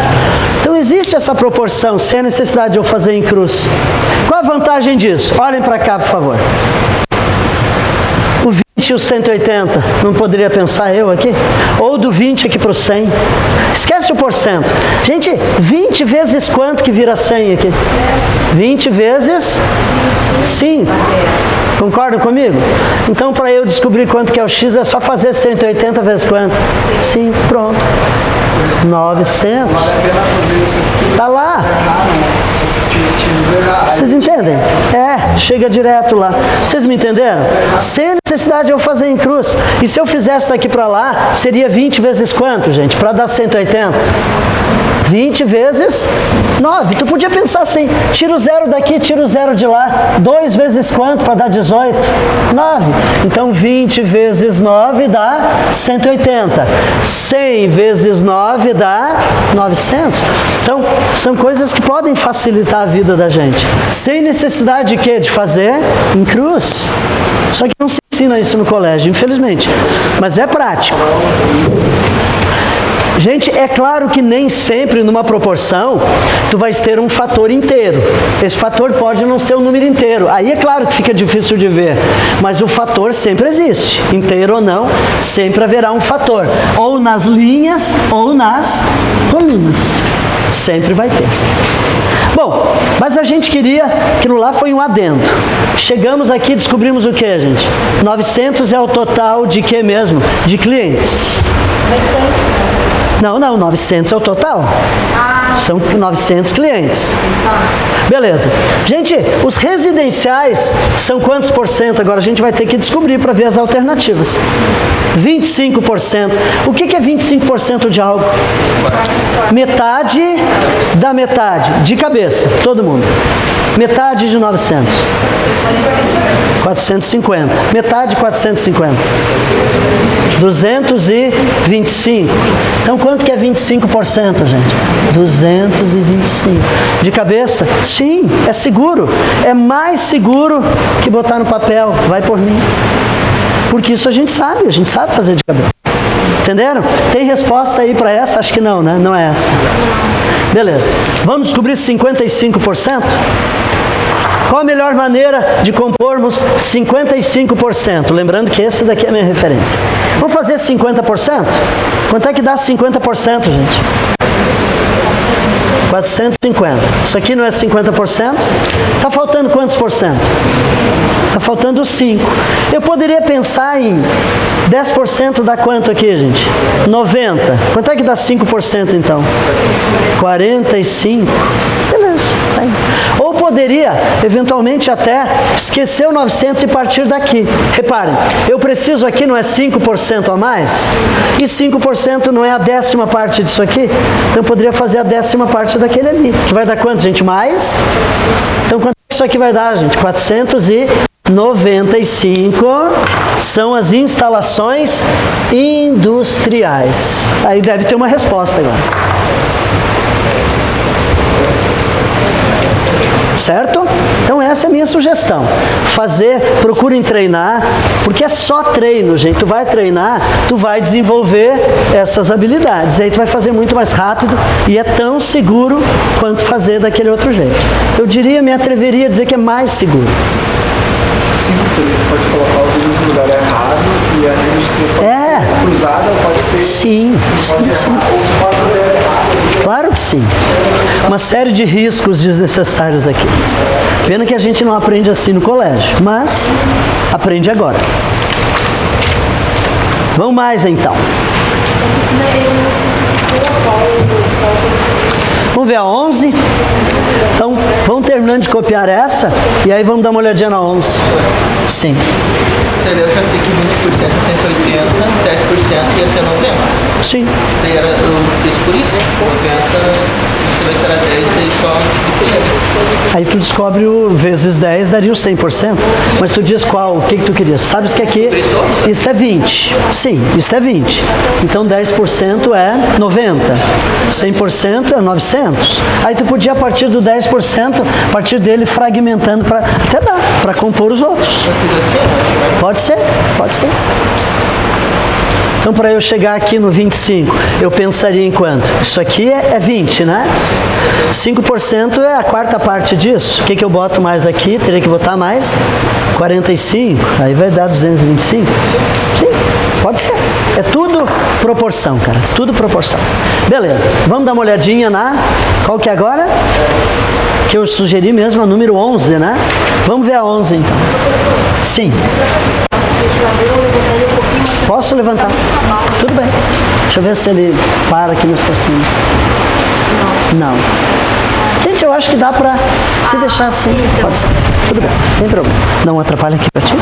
Então existe essa proporção, sem a necessidade de eu fazer em cruz. Qual a vantagem disso? Olhem para cá, por favor. O 20 e o 180, não poderia pensar eu aqui? Ou do 20 aqui para o 100. Esquece o porcento. Gente, 20 vezes quanto que vira 100 aqui? 20 vezes 5. Concordam comigo? Então, para eu descobrir quanto que é o X, é só fazer 180 vezes quanto? 5, pronto. 900. Vale a pena fazer isso aqui. Está lá. Vocês entendem? É, chega direto lá. Vocês me entenderam? Sem necessidade de eu fazer em cruz. E se eu fizesse daqui para lá, seria 20 vezes quanto, gente? Para dar 180? 20 vezes 9. Tu podia pensar assim, tira o zero daqui, tira o zero de lá. 2 vezes quanto para dar 18? 9. Então 20 vezes 9 dá 180. 100 vezes 9 dá 900. Então, são coisas que podem facilitar a vida da gente. Sem necessidade de quê? De fazer em cruz. Só que não se ensina isso no colégio, infelizmente. Mas é prático. Gente, é claro que nem sempre numa proporção tu vais ter um fator inteiro. Esse fator pode não ser o número inteiro. Aí é claro que fica difícil de ver. Mas o fator sempre existe. Inteiro ou não, sempre haverá um fator. Ou nas linhas ou nas colunas. Sempre vai ter. Bom, mas a gente queria, aquilo lá foi um adendo. Chegamos aqui e descobrimos o que, gente? 900 é o total de quê mesmo? De clientes. Não, 900 é o total. São 900 clientes. Beleza. Gente, os residenciais são quantos por cento? Agora a gente vai ter que descobrir para ver as alternativas. 25%. O que é 25% de algo? Metade da metade. De cabeça, todo mundo. Metade de 900. 450. Metade de 450. 225. Então quanto que é 25%, gente? 225. De cabeça? Sim, é seguro. É mais seguro que botar no papel. Vai por mim. Porque isso a gente sabe fazer de cabeça. Entenderam? Tem resposta aí para essa? Acho que não, né? Não é essa. Beleza. Vamos descobrir 55%? Qual a melhor maneira de compormos 55%? Lembrando que esse daqui é a minha referência. Vamos fazer 50%? Quanto é que dá 50%, gente? 450. Isso aqui não é 50%? Está faltando quantos por cento? Está faltando 5. Eu poderia pensar em 10% dá quanto aqui, gente? 90. Quanto é que dá 5% então? 45. Beleza, tá aí. Ou poderia, eventualmente, até esquecer o 900 e partir daqui. Reparem, eu preciso aqui, não é 5% a mais? E 5% não é a 10ª parte disso aqui? Então eu poderia fazer a 10ª parte daquele ali. Que vai dar quanto, gente? Mais? Então quanto isso aqui vai dar, gente? 495 são as instalações industriais. Aí deve ter uma resposta agora. Certo? Então essa é a minha sugestão. Procurem treinar, porque é só treino, gente. Tu vai treinar, tu vai desenvolver essas habilidades. Aí tu vai fazer muito mais rápido e é tão seguro quanto fazer daquele outro jeito. Eu me atreveria a dizer que é mais seguro. Sim, porque tu pode colocar os números no lugar errado e a rede de três pode ser cruzada, pode ser... Sim. Claro que sim. Uma série de riscos desnecessários aqui. Pena que a gente não aprende assim no colégio, mas aprende agora. Vamos mais então. Vamos ver a 11. Então, vamos terminando de copiar essa e aí vamos dar uma olhadinha na 11. Sim. Eu já sei que 20% é 180, 10% ia ser 90. Sim. Daí eu fiz por isso. 90, você vai tirar 10 e só multiplica. Aí tu descobre o vezes 10 daria o 100%. Mas tu diz qual, o que tu queria? Sabes que aqui, isso é 20. Sim, isso é 20. Então 10% é 90. 100% é 900. Aí tu podia, a partir do 10%, a partir dele fragmentando, até dá, para compor os outros. Pode ser, pode ser. Então, para eu chegar aqui no 25, eu pensaria em quanto? Isso aqui é 20, né? 5% é a quarta parte disso. O que eu boto mais aqui? Teria que botar mais 45. Aí vai dar 225. Sim, pode ser. É tudo proporção, cara. Tudo proporção. Beleza. Vamos dar uma olhadinha na... Qual que é agora? Que eu sugeri mesmo, a número 11, né? Vamos ver a 11, então. Sim. Posso levantar? Tudo bem. Deixa eu ver se ele para aqui nos por cima. Não. Gente, eu acho que dá pra se deixar assim. Pode ser. Tudo bem, não tem problema. Não atrapalha aqui pra ti?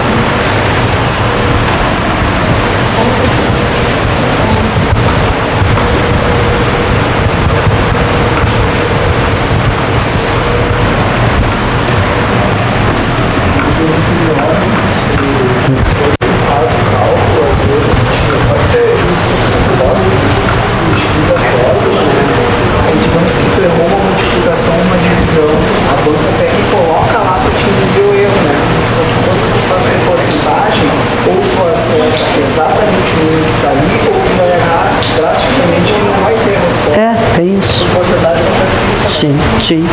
Sim,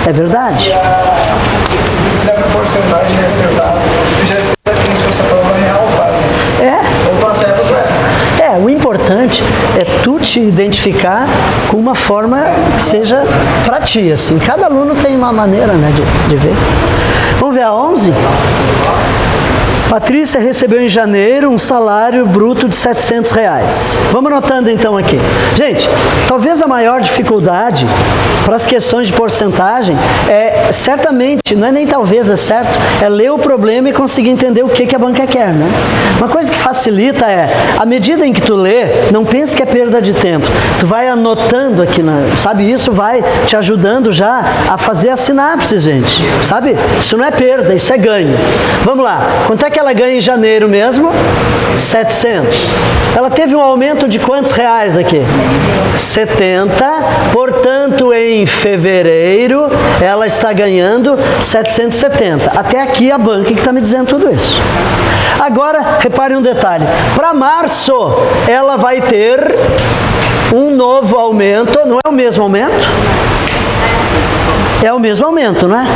é verdade. Se tu fizer a porcentagem acertada, tu já fez como se fosse a prova real, quase. Ou tu acerta ou tu erra. O importante é tu te identificar com uma forma que seja pra ti, assim. Cada aluno tem uma maneira, né, de ver. Vamos ver a 11? Patrícia recebeu em janeiro um salário bruto de R$700. Vamos anotando então aqui. Gente, talvez a maior dificuldade para as questões de porcentagem é, certamente, não é nem talvez, é certo, é ler o problema e conseguir entender o que a banca quer, né? Uma coisa que facilita é, à medida em que tu lê, não pense que é perda de tempo. Tu vai anotando aqui, sabe? Isso vai te ajudando já a fazer a sinapse, gente. Sabe? Isso não é perda, isso é ganho. Vamos lá. Quanto é que ela ganha em janeiro mesmo? 700. Ela teve um aumento de quantos reais aqui? 70. Portanto, em fevereiro, ela está ganhando 770. Até aqui a banca que está me dizendo tudo isso. Agora, repare um detalhe. Para março, ela vai ter um novo aumento. Não é o mesmo aumento? É o mesmo aumento, não é?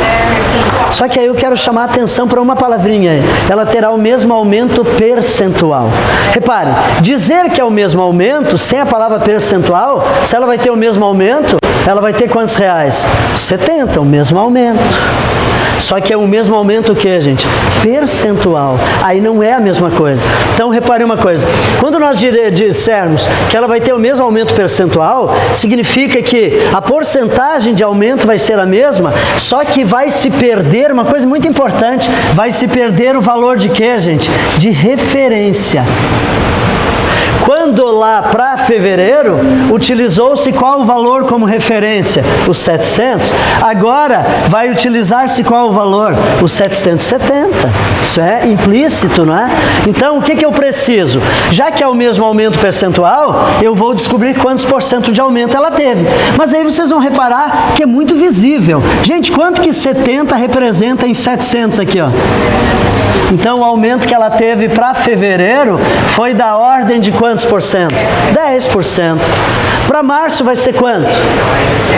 Só que aí eu quero chamar a atenção para uma palavrinha aí. Ela terá o mesmo aumento percentual. Repare, dizer que é o mesmo aumento, sem a palavra percentual, se ela vai ter o mesmo aumento, ela vai ter quantos reais? 70, o mesmo aumento. Só que é o mesmo aumento o que, gente? Percentual. Aí não é a mesma coisa. Então, repare uma coisa. Quando nós dissermos que ela vai ter o mesmo aumento percentual, significa que a porcentagem de aumento vai ser a mesma, só que vai se perder, uma coisa muito importante, vai se perder o valor de quê, gente? De referência. Quando lá para fevereiro, utilizou-se qual o valor como referência? Os 700. Agora vai utilizar-se qual o valor? Os 770. Isso é implícito, não é? Então, o que eu preciso? Já que é o mesmo aumento percentual, eu vou descobrir quantos por cento de aumento ela teve. Mas aí vocês vão reparar que é muito visível. Gente, quanto que 70 representa em 700 aqui, ó? Então, o aumento que ela teve para fevereiro foi da ordem de quantos por cento? 10%. Para março vai ser quanto?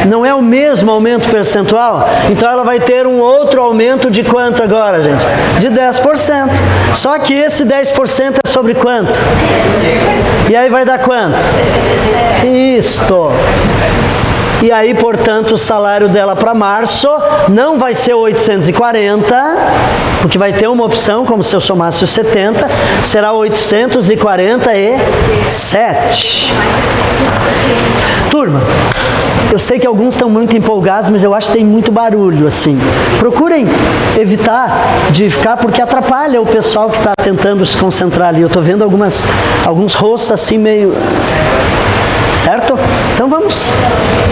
Não é o mesmo aumento percentual? Então, ela vai ter um outro aumento de quanto agora, gente? De 10%. Só que esse 10% é sobre quanto? E aí vai dar quanto? Isto. E aí, portanto, o salário dela para março não vai ser 840, porque vai ter uma opção, como se eu somasse os 70, será 847. Turma, eu sei que alguns estão muito empolgados, mas eu acho que tem muito barulho, assim. Procurem evitar de ficar, porque atrapalha o pessoal que está tentando se concentrar ali. Eu estou vendo alguns rostos assim meio... Certo? Então vamos.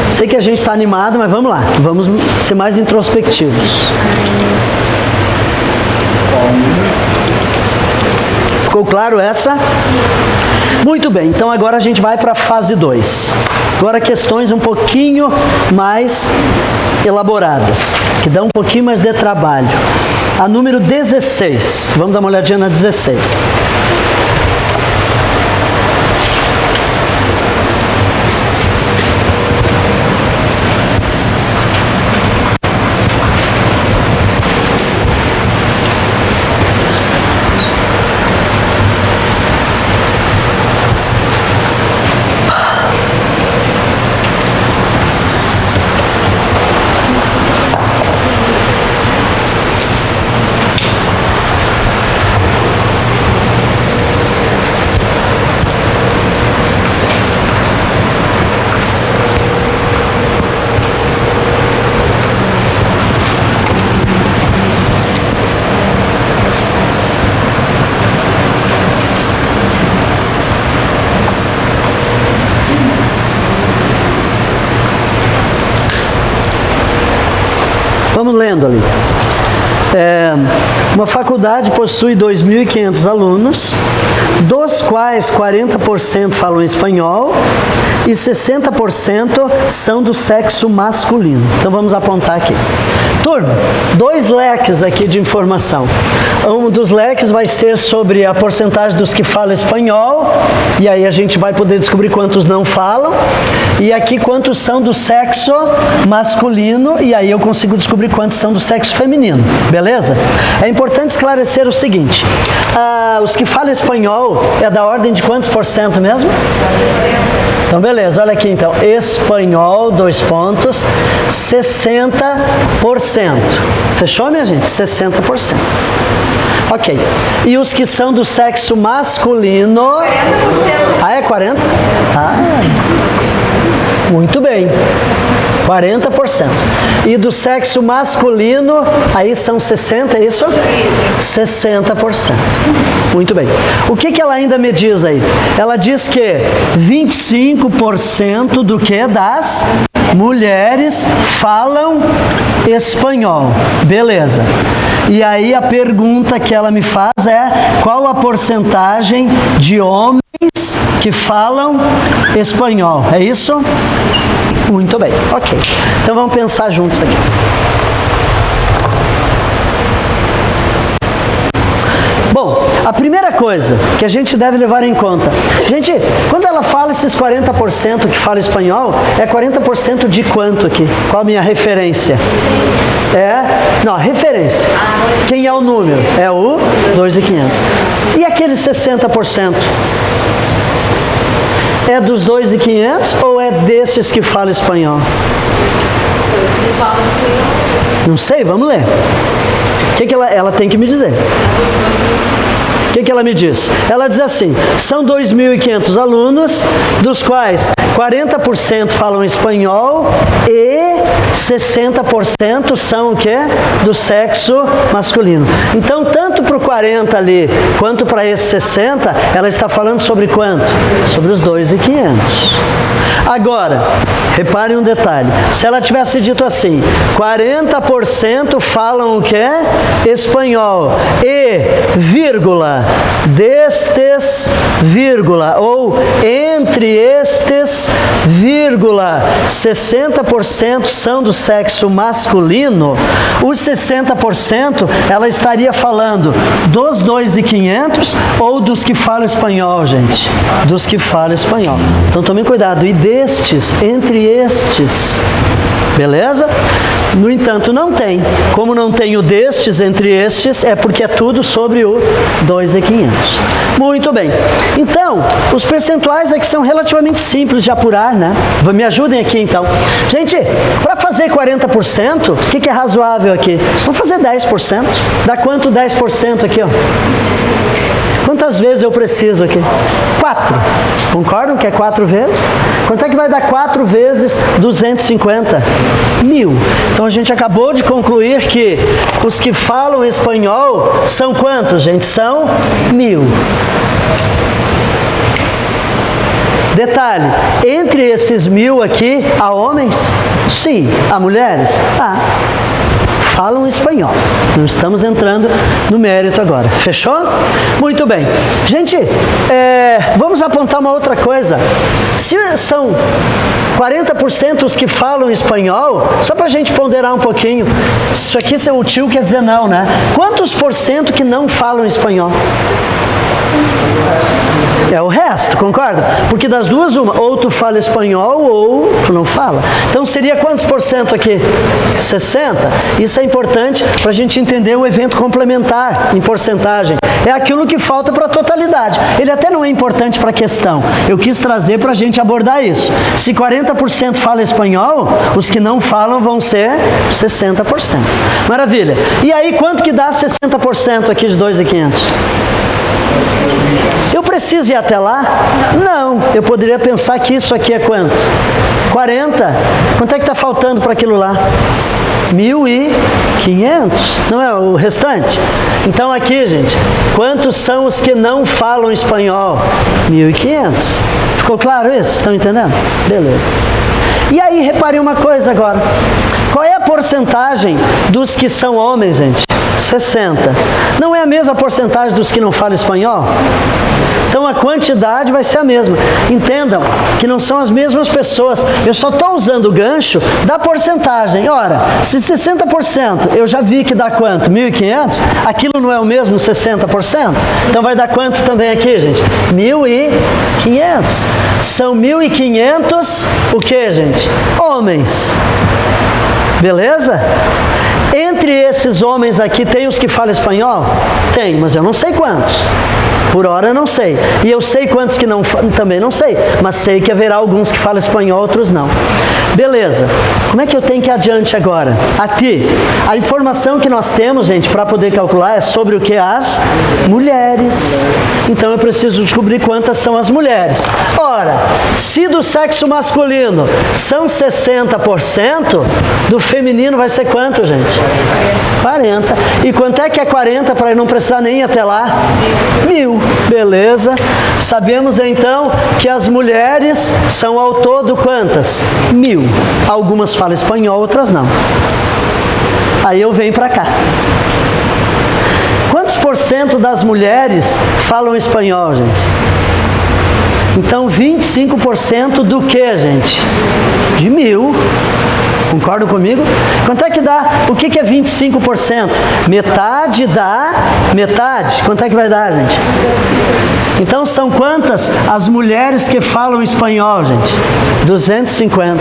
Sei que a gente está animado, mas vamos lá. Vamos ser mais introspectivos. Ficou claro essa? Muito bem, então agora a gente vai para a fase 2. Agora questões um pouquinho mais elaboradas, que dão um pouquinho mais de trabalho. A número 16. Vamos dar uma olhadinha na 16. Vamos lendo ali. Uma faculdade possui 2.500 alunos, dos quais 40% falam espanhol e 60% são do sexo masculino. Então vamos apontar aqui. Turma, 2 leques aqui de informação. Um dos leques vai ser sobre a porcentagem dos que falam espanhol, e aí a gente vai poder descobrir quantos não falam, e aqui quantos são do sexo masculino, e aí eu consigo descobrir quantos são do sexo feminino, beleza? É importante esclarecer o seguinte, os que falam espanhol é da ordem de quantos por cento mesmo? Então beleza, olha aqui então, espanhol, 2 pontos, 60%. Fechou, minha gente? 60%. Ok. E os que são do sexo masculino? 40%. Ah, é 40%? Ah, muito bem. 40%. E do sexo masculino, aí são 60%, é isso? 60%. Muito bem. O que ela ainda me diz aí? Ela diz que 25% do que das mulheres falam espanhol. Beleza. E aí a pergunta que ela me faz é: qual a porcentagem de homens que falam espanhol? É isso? Muito bem, ok. Então vamos pensar juntos aqui. Bom, a primeira coisa que a gente deve levar em conta, gente, quando ela fala esses 40% que fala espanhol, é 40% de quanto aqui? Qual a minha referência? Não, referência. Quem é o número? É o 2.500. E aqueles 60%? É dos 2.500 ou é desses que falam espanhol? Não sei, vamos ler. O que ela tem que me dizer? O que ela me diz? Ela diz assim: são 2.500 alunos, dos quais 40% falam espanhol e 60% são o quê? Do sexo masculino. Então, tanto para o 40 ali, quanto para esse 60, ela está falando sobre quanto? Sobre os 2.500. Agora, reparem um detalhe. Se ela tivesse dito assim, 40% falam o quê? Espanhol e, vírgula, destes, vírgula, ou entre estes, vírgula, 60% são do sexo masculino, os 60% ela estaria falando dos 2.500 ou dos que falam espanhol, gente? Dos que falam espanhol. Então tomem cuidado. E destes, entre estes. Beleza? No entanto, não tem. Como não tem o destes entre estes, é porque é tudo sobre o 2.500. Muito bem. Então, os percentuais aqui são relativamente simples de apurar, né? Me ajudem aqui, então. Gente, para fazer 40%, o que é razoável aqui? Vamos fazer 10%. Dá quanto 10% aqui, ó? Quantas vezes eu preciso aqui? 4. Concordam que é 4 vezes? Quanto é que vai dar 4 vezes 250? 1.000. Então a gente acabou de concluir que os que falam espanhol são quantos, gente? São 1.000. Detalhe, entre esses 1.000 aqui, há homens? Sim. Há mulheres? Falam espanhol. Não estamos entrando no mérito agora. Fechou? Muito bem. Gente, vamos apontar uma outra coisa. Se são 40% os que falam espanhol, só para a gente ponderar um pouquinho, isso aqui ser útil quer dizer não, né? Quantos por cento que não falam espanhol? É o resto, concorda? Porque das duas, uma, ou tu fala espanhol ou tu não fala. Então seria quantos por cento aqui? 60%. Isso é importante para a gente entender o evento complementar em porcentagem. É aquilo que falta para a totalidade. Ele até não é importante para a questão. Eu quis trazer para a gente abordar isso. Se 40% fala espanhol, os que não falam vão ser 60%. Maravilha. E aí, quanto que dá 60% aqui de 2.500? Eu preciso ir até lá? Não. Eu poderia pensar que isso aqui é quanto? 40. Quanto é que está faltando para aquilo lá? 1.500. Não é o restante? Então aqui, gente, quantos são os que não falam espanhol? 1.500. Ficou claro isso? Estão entendendo? Beleza. E aí, reparem uma coisa agora. Qual é a porcentagem dos que são homens, gente? 60%. Não é a mesma porcentagem dos que não falam espanhol? Então a quantidade vai ser a mesma. Entendam que não são as mesmas pessoas. Eu só estou usando o gancho da porcentagem. Ora, se 60% eu já vi que dá quanto? 1.500? Aquilo não é o mesmo 60%? Então vai dar quanto também aqui, gente? 1.500. São 1.500 o que, gente? Homens. Beleza? Entre esses homens aqui, tem os que falam espanhol? Tem, mas eu não sei quantos. Por hora eu não sei. E eu sei quantos que não, também não sei. Mas sei que haverá alguns que falam espanhol, outros não. Beleza. Como é que eu tenho que ir adiante agora? Aqui, a informação que nós temos, gente, para poder calcular é sobre o que? As mulheres. Então eu preciso descobrir quantas são as mulheres. Ora, se do sexo masculino são 60%, do feminino vai ser quanto, gente? 40. E quanto é que é 40 para não precisar nem ir até lá? 1000. Beleza. Sabemos então que as mulheres são ao todo quantas? 1000. Algumas falam espanhol, outras não. Aí eu venho para cá. Quantos por cento das mulheres falam espanhol, gente? Então 25% do que, gente? De 1000. Concordam comigo? Quanto é que dá? O que é 25%? Metade dá metade. Quanto é que vai dar, gente? Então são quantas as mulheres que falam espanhol, gente? 250.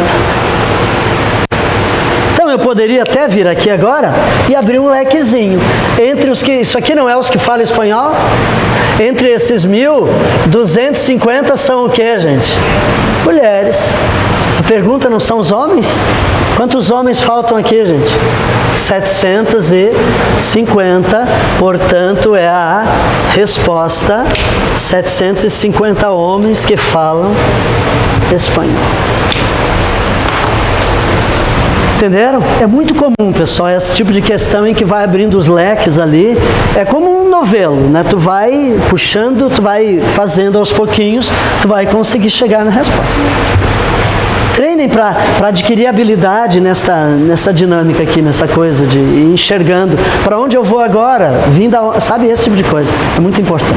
Então eu poderia até vir aqui agora e abrir um lequezinho. Entre os que... Isso aqui não é os que falam espanhol? Entre esses 1000, 250 são o que, gente? Mulheres. A pergunta não são os homens? Quantos homens faltam aqui, gente? 750, portanto, é a resposta. 750 homens que falam espanhol. Entenderam? É muito comum, pessoal, esse tipo de questão em que vai abrindo os leques ali. É como um novelo, né? Tu vai puxando, tu vai fazendo aos pouquinhos, tu vai conseguir chegar na resposta. Treinem para adquirir habilidade nessa dinâmica aqui, nessa coisa de ir enxergando. Para onde eu vou agora? Sabe, esse tipo de coisa. É muito importante.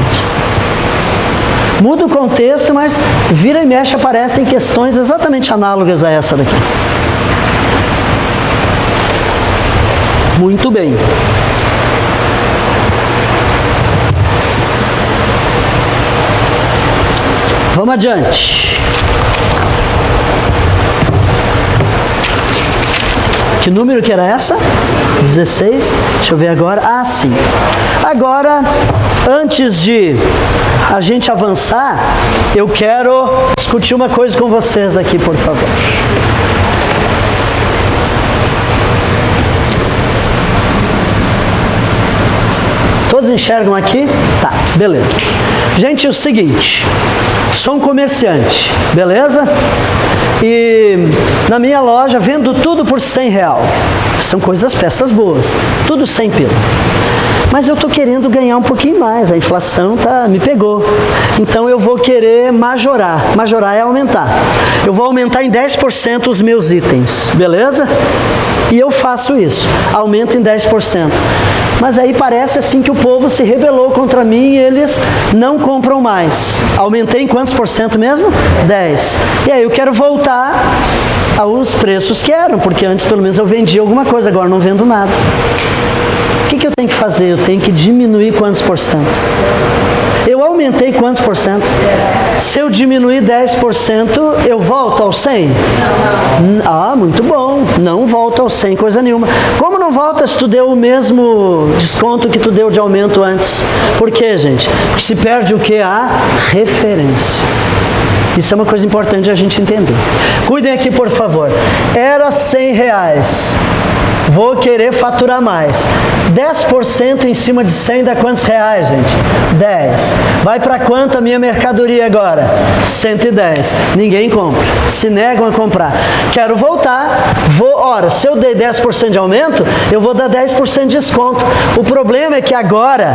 Muda o contexto, mas vira e mexe aparecem questões exatamente análogas a essa daqui. Muito bem. Vamos adiante. Que número que era essa? 16. Deixa eu ver agora. Ah, sim. Agora, antes de a gente avançar, eu quero discutir uma coisa com vocês aqui, por favor. Todos enxergam aqui? Tá, beleza. Gente, é o seguinte, sou um comerciante, beleza? E na minha loja vendo tudo por R$100. São peças boas, tudo 100 pila. Mas eu estou querendo ganhar um pouquinho mais, a inflação me pegou. Então eu vou querer majorar. Majorar é aumentar. Eu vou aumentar em 10% os meus itens, beleza? E eu faço isso, aumento em 10%. Mas aí parece assim que o povo se rebelou contra mim e eles não compram mais. Aumentei em quantos por cento mesmo? 10. E aí eu quero voltar aos preços que eram, porque antes pelo menos eu vendia alguma coisa, agora não vendo nada. O que eu tenho que fazer? Eu tenho que diminuir quantos por cento? Eu aumentei quantos por cento? Se eu diminuir 10%, eu volto ao 100? Ah, muito bom. Não volto ao 100, coisa nenhuma. Como não volta se tu deu o mesmo desconto que tu deu de aumento antes? Por quê, gente? Porque se perde o que? A referência. Isso é uma coisa importante a gente entender. Cuidem aqui, por favor. Era R$100. Vou querer faturar mais. 10% em cima de 100 dá quantos reais, gente? 10. Vai para quanto a minha mercadoria agora? 110. Ninguém compra. Se negam a comprar. Quero voltar. Ora, se eu dei 10% de aumento, eu vou dar 10% de desconto. O problema é que agora,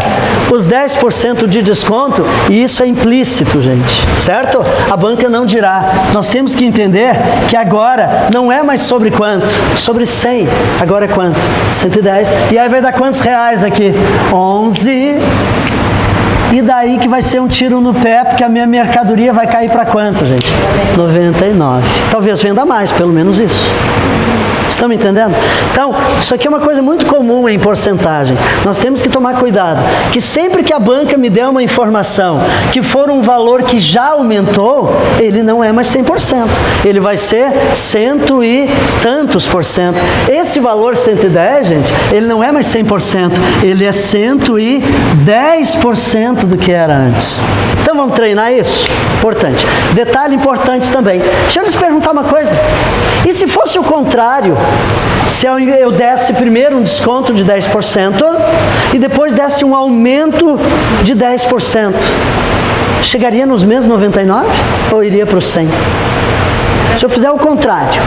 os 10% de desconto, e isso é implícito, gente. Certo? A banca não dirá. Nós temos que entender que agora não é mais sobre quanto? Sobre 100. Agora é quanto? 110. E aí vai dar quantos reais aqui? 11. E daí que vai ser um tiro no pé, porque a minha mercadoria vai cair para quanto, gente? 99. Talvez venda mais, pelo menos isso. Estão me entendendo? Então, isso aqui é uma coisa muito comum em porcentagem. Nós temos que tomar cuidado, que sempre que a banca me der uma informação que for um valor que já aumentou, ele não é mais 100%. Ele vai ser 100 e tantos por cento. Esse valor 110, gente, ele não é mais 100%, ele é 110% do que era antes. Então vamos treinar isso? Importante. Detalhe importante também. Deixa eu lhes perguntar uma coisa. E se fosse o contrário? Se eu desse primeiro um desconto de 10% e depois desse um aumento de 10%, chegaria nos mesmos 99 ou iria para os 100? Se eu fizer o contrário,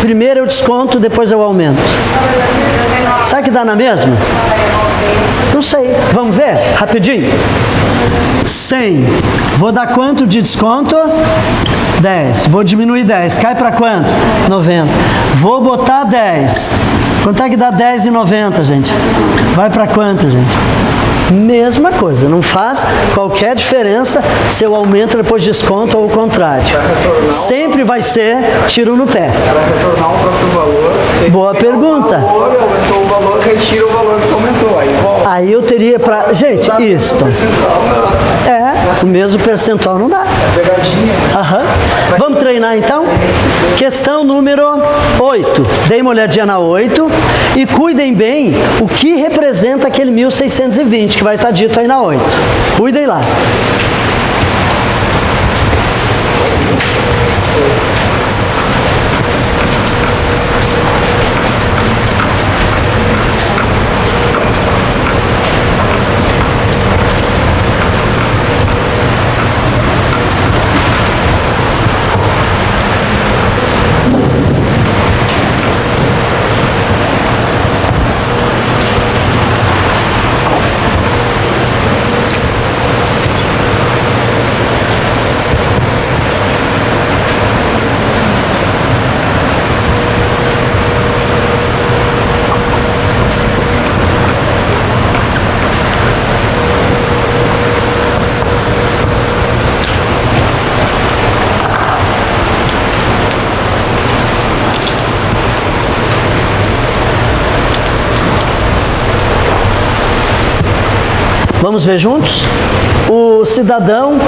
primeiro eu desconto, depois eu aumento, sabe que dá na mesma? Não sei, vamos ver? Rapidinho. 100, vou dar quanto de desconto? 10, vou diminuir 10, cai para quanto? 90, vou botar 10, quanto é que dá 10 e 90, gente? Vai para quanto, gente? Mesma coisa, não faz qualquer diferença se eu aumento depois de desconto ou o contrário. Sempre vai ser tiro no pé. Para retornar o próprio valor, boa pergunta. Aumentou o valor, retira o valor que aumentou. Aí eu teria para... Gente, isto... o mesmo percentual não dá. Pegadinha. Aham. Vamos treinar então? Questão número 8. Dêem uma olhadinha na 8 e cuidem bem o que representa aquele 1620 que vai estar dito aí na 8. Cuidem lá. Vamos ver juntos? O cidadão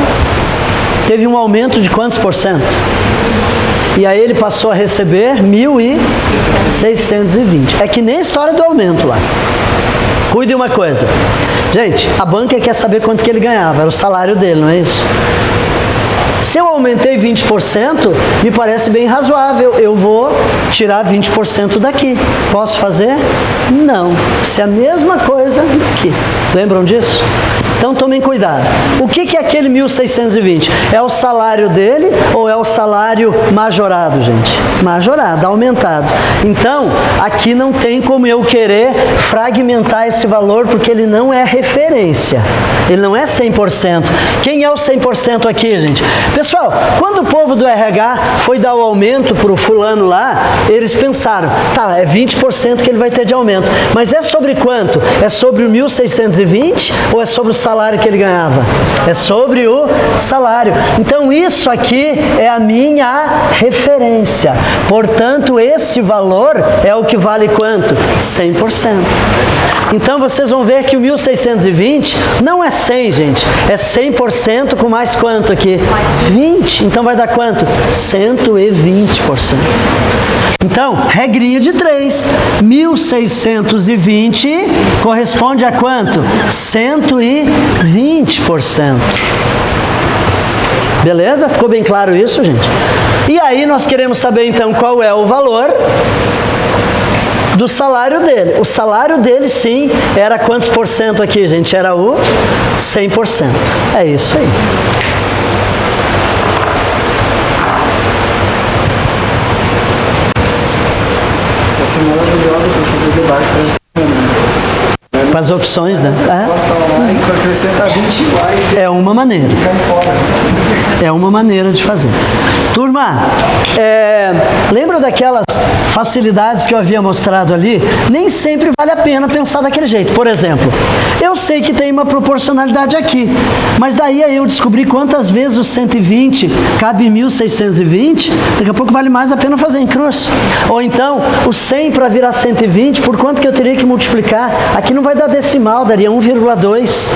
teve um aumento de quantos por cento? E aí ele passou a receber 1.620. É que nem a história do aumento lá. Cuide uma coisa. Gente, a banca quer saber quanto que ele ganhava. Era o salário dele, não é isso? Se eu aumentei 20%, me parece bem razoável. Eu vou tirar 20% daqui. Posso fazer? Não. Isso é a mesma coisa daqui. Lembram disso? Então tomem cuidado. O que é aquele 1.620? É o salário dele ou é o salário majorado, gente? Majorado, aumentado. Então, aqui não tem como eu querer fragmentar esse valor, porque ele não é referência. Ele não é 100%. Quem é o 100% aqui, gente? Pessoal, quando o povo do RH foi dar o aumento para o fulano lá, eles pensaram, tá, é 20% que ele vai ter de aumento. Mas é sobre quanto? É sobre o 1.620 ou é sobre o salário que ele ganhava? É sobre o salário. Então isso aqui é a minha referência. Portanto, esse valor é o que vale quanto? 100%. Então vocês vão ver que o 1.620 não é 100, gente. É 100% com mais quanto aqui? 20. Então vai dar quanto? 120%. Então, regrinha de 3. 1.620 corresponde a quanto? 120%. Beleza? Ficou bem claro isso, gente? E aí nós queremos saber então qual é o valor do salário dele. O salário dele, sim, era quantos por cento aqui, gente? Era o 100%. É isso aí. Vai ser maravilhosa para fazer debate para esse com as opções, né? Posta lá e acrescenta 20 lá e É uma maneira. cai fora. É uma maneira de fazer. Turma, lembra daquelas facilidades que eu havia mostrado ali? Nem sempre vale a pena pensar daquele jeito. Por exemplo, eu sei que tem uma proporcionalidade aqui, mas daí eu descobri quantas vezes o 120 cabe em 1620, daqui a pouco vale mais a pena fazer em cruz. Ou então, o 100 para virar 120, por quanto que eu teria que multiplicar? Aqui não vai dar decimal, daria 1,2.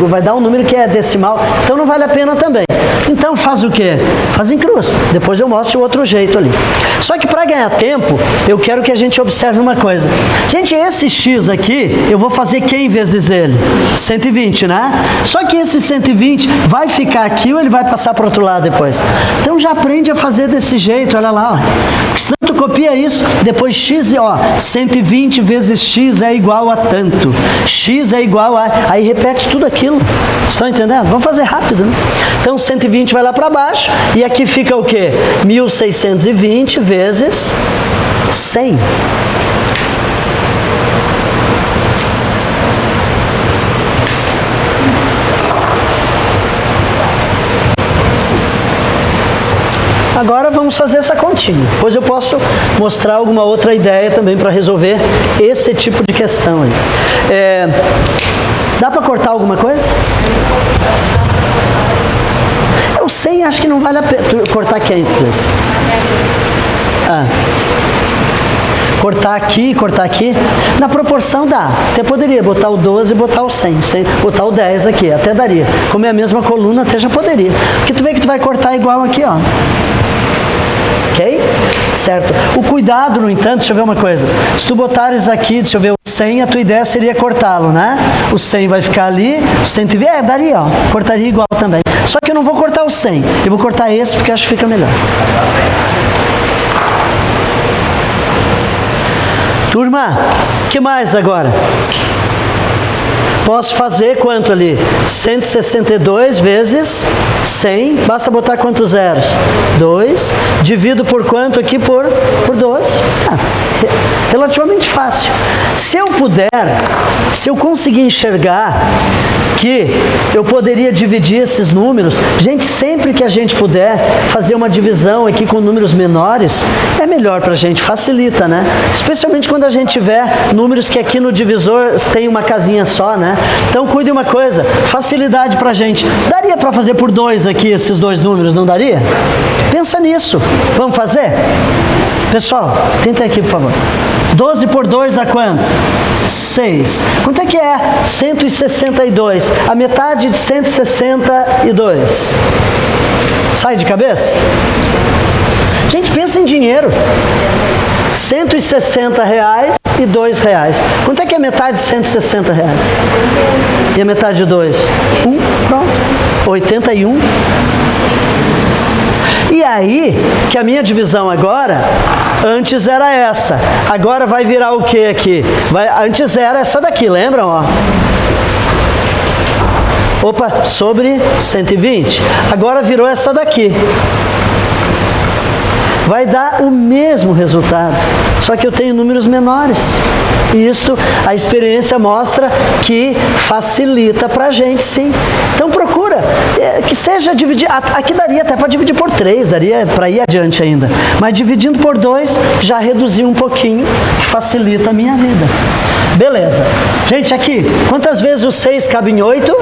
Vai dar um número que é decimal, então não vale a pena também. Então faz o quê? Faz em cruz. Depois eu mostro o outro jeito ali. Só que para ganhar tempo, eu quero que a gente observe uma coisa. Gente, esse x aqui, eu vou fazer quem vezes ele? 120, né? Só que esse 120 vai ficar aqui ou ele vai passar para o outro lado depois? Então já aprende a fazer desse jeito, olha lá. Ó. Senão tu copia isso, depois x, 120 vezes x é igual a tanto. X é igual a... Aí repete tudo aquilo. Estão entendendo? Vamos fazer rápido, né? Então 120 vai lá para baixo e aqui fica o quê? 1620 vezes 100. Agora vamos fazer essa continha. Depois eu posso mostrar alguma outra ideia também para resolver esse tipo de questão aí. Dá para cortar alguma coisa? Eu sei, acho que não vale a pena. Cortar quem, Cris? Cortar aqui. Na proporção dá. Até poderia botar o 12 e botar o 100. Botar o 10 aqui, até daria. Como é a mesma coluna, até já poderia. Porque tu vê que tu vai cortar igual aqui, ó. Ok? Certo. O cuidado, no entanto, deixa eu ver uma coisa. Se tu botares aqui, deixa eu ver, o 100, a tua ideia seria cortá-lo, né? O 100 vai ficar ali, o 120, daria, ó. Cortaria igual também. Só que eu não vou cortar o 100. Eu vou cortar esse porque acho que fica melhor. Turma, o que mais agora? Posso fazer quanto ali? 162 vezes 100. Basta botar quantos zeros? 2. Divido por quanto aqui? Por 12. Relativamente fácil. Se eu puder, se eu conseguir enxergar que eu poderia dividir esses números, gente, sempre que a gente puder fazer uma divisão aqui com números menores, é melhor para a gente, facilita, né? Especialmente quando a gente tiver números que aqui no divisor tem uma casinha só, né? Então cuide uma coisa, facilidade para a gente. Daria para fazer por 2 aqui esses dois números, não daria? Pensa nisso. Vamos fazer? Pessoal, tenta aqui, por favor. 12 por 2 dá quanto? 6. Quanto é que é? 162. A metade de 162. Sai de cabeça? Gente, pensa em dinheiro. R$160 e R$2. Quanto é que é a metade de R$160? E a metade de 2? 1, pronto. 81. E aí, que a minha divisão agora, antes era essa. Agora vai virar o que aqui? Antes era essa daqui, lembram? Ó? Opa, sobre 120. Agora virou essa daqui. Vai dar o mesmo resultado, só que eu tenho números menores. E isso, a experiência mostra que facilita para a gente, sim. Então procura, que seja dividir, aqui daria até para dividir por 3, daria para ir adiante ainda. Mas dividindo por 2, já reduziu um pouquinho, que facilita a minha vida. Beleza. Gente, aqui, quantas vezes o 6 cabe em 8?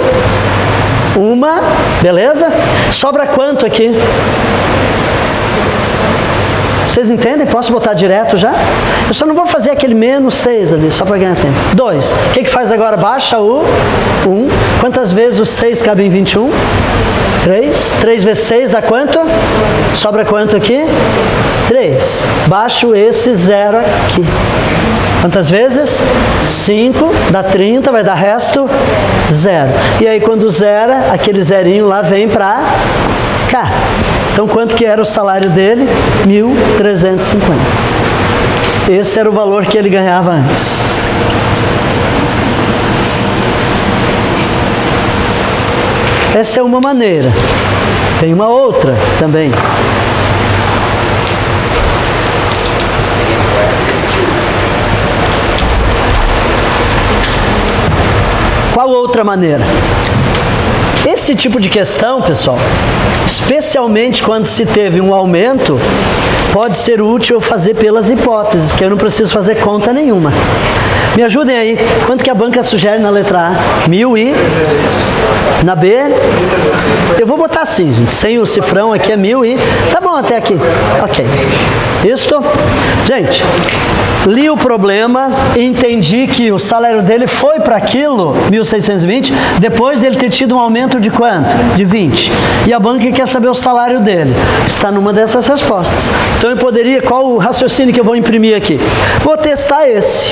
Uma, beleza? Sobra quanto aqui? Vocês entendem? Posso botar direto já? Eu só não vou fazer aquele menos 6 ali, só para ganhar tempo. 2. O que faz agora? Baixa o 1. Quantas vezes o 6 cabe em 21? 3. 3 vezes 6 dá quanto? Sobra quanto aqui? 3. Baixo esse 0 aqui. Quantas vezes? 5. Dá 30, vai dar resto 0. E aí quando zera, aquele zerinho lá vem para cá. Então, quanto que era o salário dele? 1.350. Esse era o valor que ele ganhava antes. Essa é uma maneira. Tem uma outra também. qual outra maneira? Esse tipo de questão, pessoal, especialmente quando se teve um aumento, pode ser útil eu fazer pelas hipóteses, que eu não preciso fazer conta nenhuma. Me ajudem aí, quanto que a banca sugere na letra A? 1.000 e... Na B? Eu vou botar assim, gente, sem o cifrão aqui é 1.000 e... Tá bom até aqui, ok. Isto? Gente, li o problema, entendi que o salário dele foi para aquilo, 1.620, depois dele ter tido um aumento de quanto? De 20. E a banca quer saber o salário dele. Está numa dessas respostas. Então eu poderia, qual o raciocínio que eu vou imprimir aqui? Vou testar esse.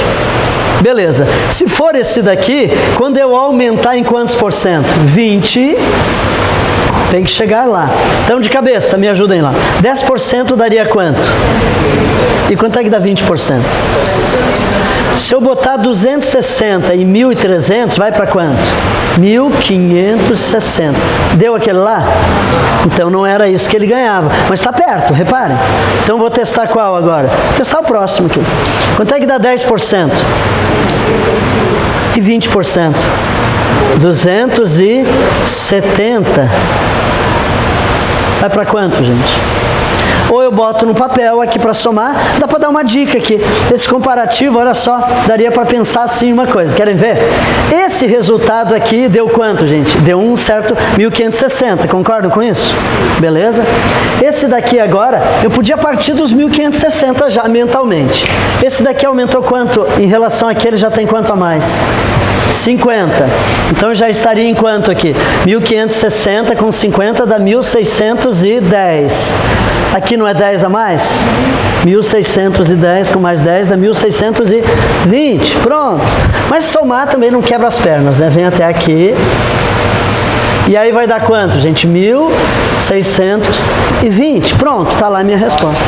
Beleza. Se for esse daqui, quando eu aumentar em quantos por cento? 20, tem que chegar lá. Então, de cabeça, me ajudem lá. 10% daria quanto? E quanto é que dá 20%? Se eu botar 260 e 1.300, vai para quanto? 1.560. Deu aquele lá? Então não era isso que ele ganhava. Mas está perto, reparem. Então vou testar qual agora? Vou testar o próximo aqui. Quanto é que dá 10%? E 20%? 270. Vai para quanto, gente? Ou eu boto no papel aqui para somar, dá para dar uma dica aqui. Esse comparativo, olha só, daria para pensar assim uma coisa. Querem ver? Esse resultado aqui deu quanto, gente? Deu um certo 1.560, concordam com isso? Beleza? Esse daqui agora, eu podia partir dos 1.560 já mentalmente. Esse daqui aumentou quanto? Em relação àquele já tem quanto a mais? 50. Então já estaria em quanto aqui? 1.560 com 50 dá 1.610. Aqui não é 10 a mais? 1.610 com mais 10 dá 1.620. Pronto. Mas somar também não quebra as pernas, né? Vem até aqui. E aí vai dar quanto, gente? 1.620. Pronto, está lá a minha resposta.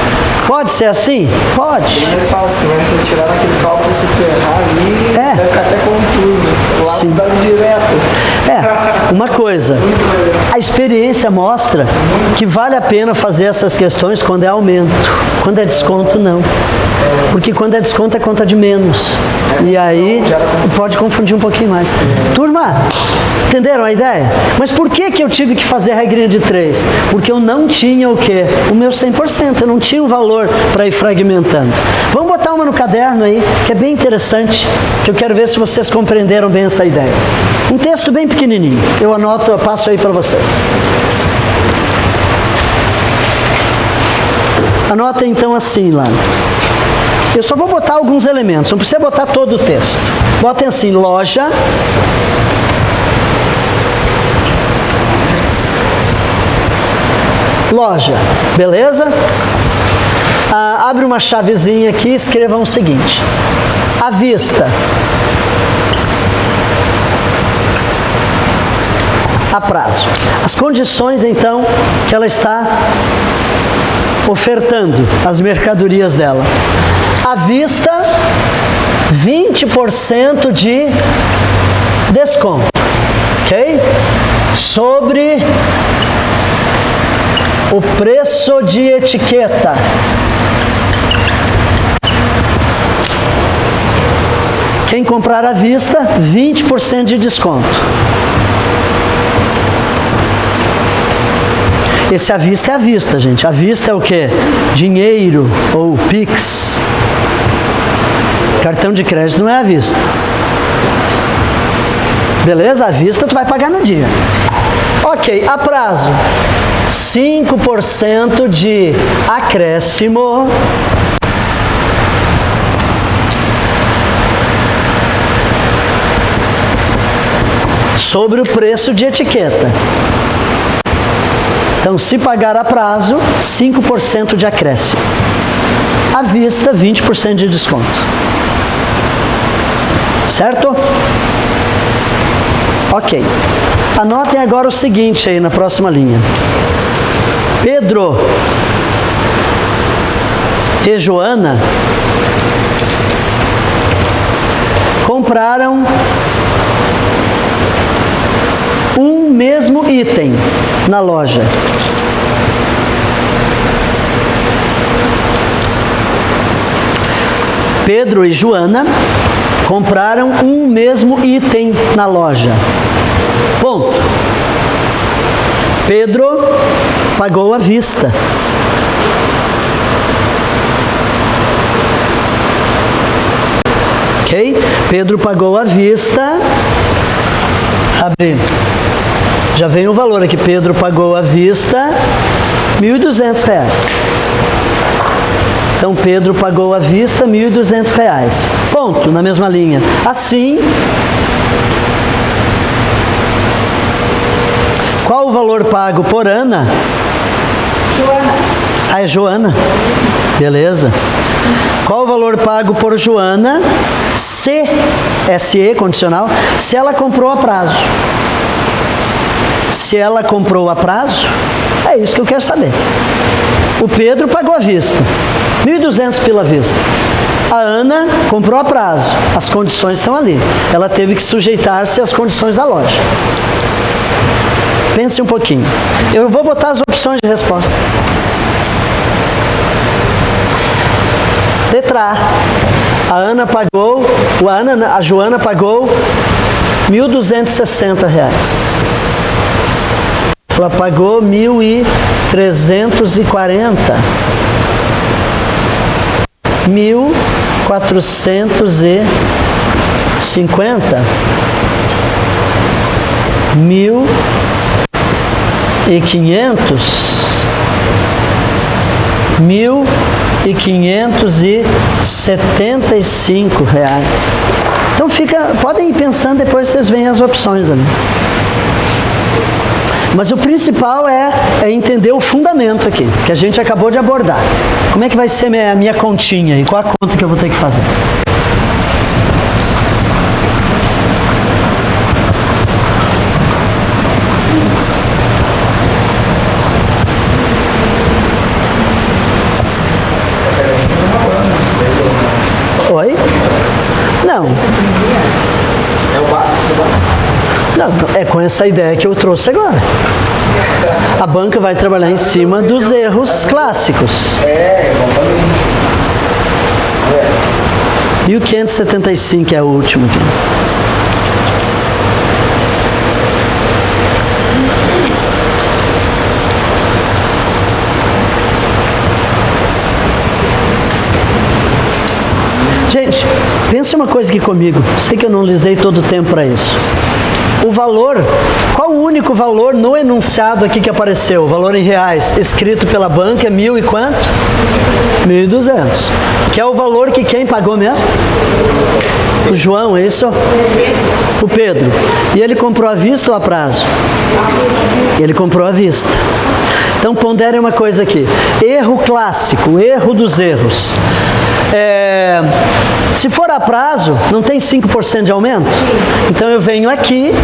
Pode ser assim? Pode. É mais fácil, tu vai se tirar naquele cálculo, se tu errar ali, vai ficar até confuso. Lá tu dá direto. Uma coisa, a experiência mostra que vale a pena fazer essas questões quando é aumento. Quando é desconto, não. Porque quando é desconto é conta de menos. E aí pode confundir um pouquinho mais. Turma, entenderam a ideia? Mas por que eu tive que fazer a regrinha de 3? Porque eu não tinha o quê? O meu 100%. Eu não tinha um valor para ir fragmentando. Vamos botar uma no caderno aí, que é bem interessante, que eu quero ver se vocês compreenderam bem essa ideia. Um texto bem pequenininho. Eu anoto, eu passo aí para vocês. Anota então assim lá. Eu só vou botar alguns elementos, não precisa botar todo o texto. Botem assim, loja, beleza? Abre uma chavezinha aqui e escrevam o seguinte: à vista, a prazo. As condições então que ela está ofertando as mercadorias dela. À vista, 20% de desconto, ok? Sobre o preço de etiqueta. Quem comprar à vista, 20% de desconto. Esse à vista é à vista, gente. À vista é o quê? Dinheiro ou Pix. Cartão de crédito não é à vista. Beleza? À vista tu vai pagar no dia. Ok, a prazo. 5% de acréscimo sobre o preço de etiqueta. Então, se pagar a prazo, 5% de acréscimo. À vista, 20% de desconto. Certo? Ok. Anotem agora o seguinte aí na próxima linha. Pedro e Joana compraram um mesmo item na loja. Pedro e Joana compraram um mesmo item na loja. Ponto. Pedro pagou à vista. Ok? Pedro pagou à vista. Abre. Já vem o valor aqui. Pedro pagou à vista R$1.200. Então Pedro pagou à vista R$1.200. Ponto, na mesma linha. Assim, qual o valor pago por Ana? Joana. Ah, é Joana. Beleza. Qual o valor pago por Joana se, SE condicional, se ela comprou a prazo? Se ela comprou a prazo, é isso que eu quero saber. O Pedro pagou à vista, 1.200 pela vista. A Ana comprou a prazo, as condições estão ali. Ela teve que sujeitar-se às condições da loja. Pense um pouquinho. Eu vou botar as opções de resposta. Letra A. A Joana pagou R$1.260. Ela pagou 1.340. 1.450. 1.500. 1.575 reais. Então podem ir pensando, depois vocês veem as opções ali. Mas o principal é entender o fundamento aqui, que a gente acabou de abordar. Como é que vai ser a minha continha e qual a conta que eu vou ter que fazer? Oi? Não. É o básico. Não, é com essa ideia que eu trouxe agora. A banca vai trabalhar em cima dos erros clássicos. É, exatamente. 1.575 é o último aqui. Gente, pense uma coisa aqui comigo. Sei que eu não lhes dei todo o tempo para isso. O valor, qual o único valor no enunciado aqui que apareceu? O valor em reais, escrito pela banca, é 1.000 e quanto? 1.200. Que é o valor que quem pagou mesmo? O João, é isso? O Pedro. E ele comprou à vista ou a prazo? Ele comprou à vista. Então ponderem uma coisa aqui. Erro clássico, erro dos erros. Se for a prazo, não tem 5% de aumento? Então eu venho aqui,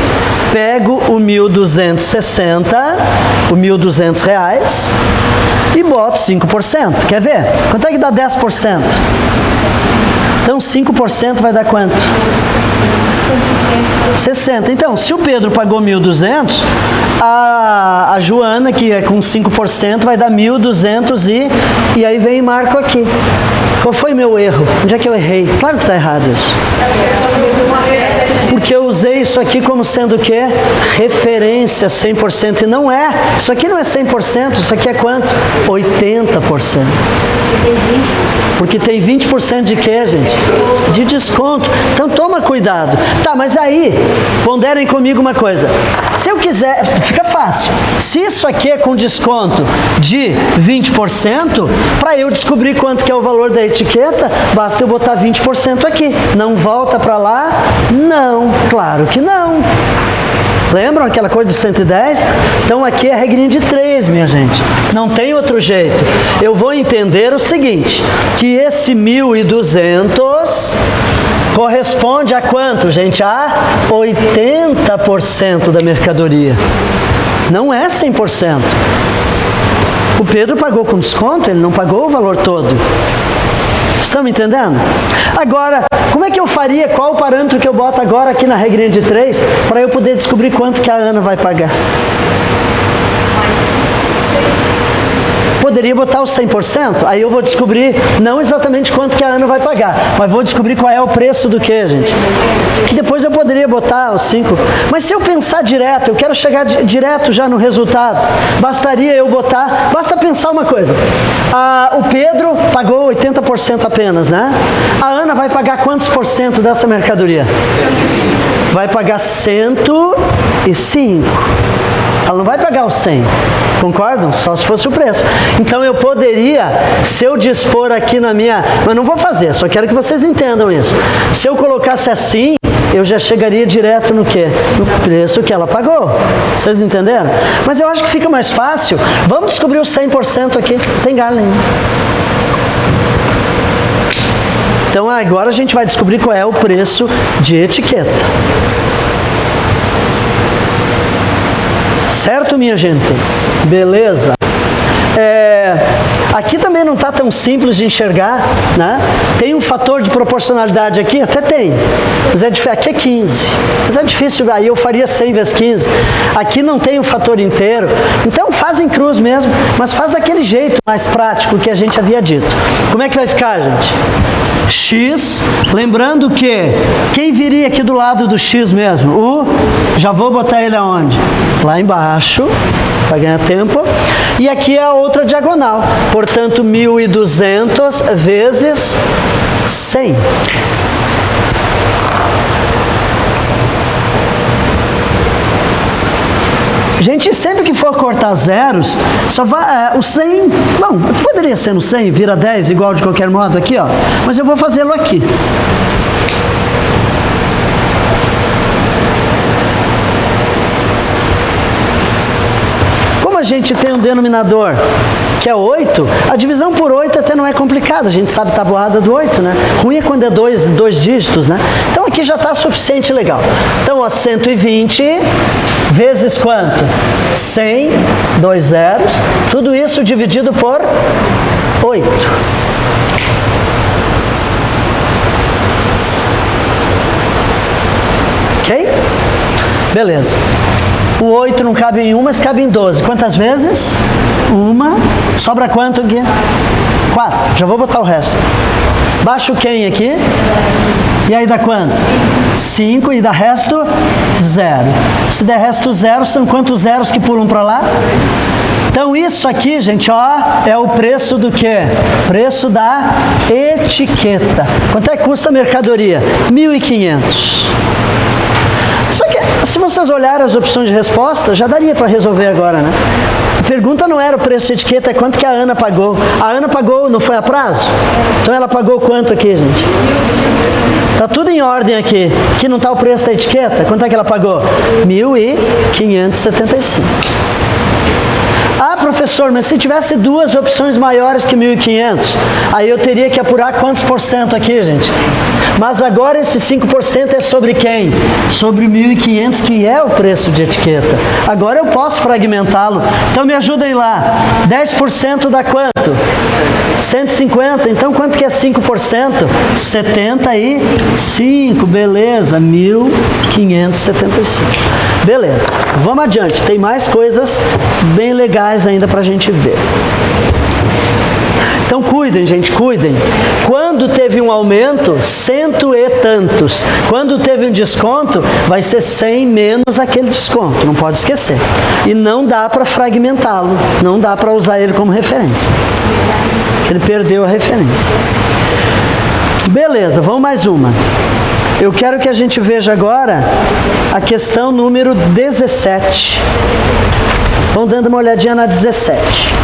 pego o 1.260, o R$1.200 e boto 5%. Quer ver? Quanto é que dá 10%? Então 5% vai dar quanto? 60. Então, se o Pedro pagou 1.200, a Joana, que é com 5%, vai dar 1.200 e aí vem e marco aqui. Qual foi meu erro? Onde é que eu errei? Claro que está errado isso. Porque eu usei isso aqui como sendo o quê? Referência 100%. E não é. Isso aqui não é 100%. Isso aqui é quanto? 80%. Porque tem 20% de quê, gente? De desconto. Então toma cuidado. Tá, mas aí, ponderem comigo uma coisa. Se eu quiser, fica fácil. Se isso aqui é com desconto de 20%, para eu descobrir quanto que é o valor da etiqueta, basta eu botar 20% aqui. Não volta para lá? Não, claro que não. Lembram aquela coisa de 110? Então aqui é a regrinha de 3, minha gente. Não tem outro jeito. Eu vou entender o seguinte, que esse 1.200 corresponde a quanto, gente? A 80% da mercadoria. Não é 100%. O Pedro pagou com desconto, ele não pagou o valor todo. Estão me entendendo? Agora, como é que eu faria? Qual o parâmetro que eu boto agora aqui na regrinha de 3 para eu poder descobrir quanto que a Ana vai pagar? poderia botar os 100%, aí eu vou descobrir não exatamente quanto que a Ana vai pagar, mas vou descobrir qual é o preço do que, gente. E depois eu poderia botar os 5. Mas se eu pensar direto, eu quero chegar direto já no resultado, bastaria eu botar, basta pensar uma coisa. O Pedro pagou 80% apenas, né? A Ana vai pagar quantos por cento dessa mercadoria? Vai pagar 105. Ela não vai pagar os 100, concordam? Só se fosse o preço. Então eu poderia, se eu dispor aqui na minha... Mas não vou fazer, só quero que vocês entendam isso. Se eu colocasse assim, eu já chegaria direto no quê? No preço que ela pagou. Vocês entenderam? Mas eu acho que fica mais fácil. Vamos descobrir os 100% aqui. Não tem galho nenhum. Então agora a gente vai descobrir qual é o preço de etiqueta. Certo, minha gente? Beleza. Aqui também não está tão simples de enxergar, né? Tem um fator de proporcionalidade aqui? Até tem. Mas aqui é 15. Mas é difícil, aí eu faria 100 vezes 15. Aqui não tem um fator inteiro. Então faz em cruz mesmo, mas faz daquele jeito mais prático que a gente havia dito. Como é que vai ficar, gente? X, lembrando que quem viria aqui do lado do X mesmo? Já vou botar ele aonde? Lá embaixo, para ganhar tempo. E aqui é a outra diagonal, portanto 1.200 vezes 100. Gente, sempre que for cortar zeros, só vai, o 100, bom, poderia ser no 100, vira 10 igual de qualquer modo aqui, ó, mas eu vou fazê-lo aqui. Como a gente tem um denominador que é 8, a divisão por 8 até não é complicada, a gente sabe a tabuada do 8, né? Ruim é quando é dois dígitos, né? Então aqui já está suficiente legal. Então, ó, 120 vezes quanto? 100, 2 zeros, tudo isso dividido por 8. Ok? Beleza. O 8 não cabe em 1, mas cabe em 12. Quantas vezes? 1. Sobra quanto aqui? 4. Já vou botar o resto. Baixo quem aqui? E aí dá quanto? 5 e dá resto? 0. Se der resto 0, são quantos zeros que pulam para lá? Então isso aqui, gente, ó, é o preço do quê? Preço da etiqueta. Quanto é que custa a mercadoria? 1.500. Só que, se vocês olharem as opções de resposta, já daria para resolver agora, né? A pergunta não era o preço de etiqueta, é quanto que a Ana pagou. A Ana pagou, não foi a prazo? Então ela pagou quanto aqui, gente? Tá tudo em ordem aqui. Aqui não está o preço da etiqueta? Quanto é que ela pagou? 1.575. Ah, professor, mas se tivesse duas opções maiores que 1.500, aí eu teria que apurar quantos por cento aqui, gente? Mas agora esse 5% é sobre quem? Sobre 1.500, que é o preço de etiqueta. Agora eu posso fragmentá-lo. Então me ajudem lá. 10% dá quanto? 150. Então quanto que é 5%? 75. Beleza. 1.575. Beleza. Vamos adiante. Tem mais coisas bem legais ainda para a gente ver. Então cuidem, gente, cuidem. Quando teve um aumento, 100 e tantos. Quando teve um desconto, vai ser 100 menos aquele desconto. Não pode esquecer. E não dá para fragmentá-lo. Não dá para usar ele como referência. Ele perdeu a referência. Beleza, vamos mais uma. Eu quero que a gente veja agora a questão número 17. Vamos dando uma olhadinha na 17.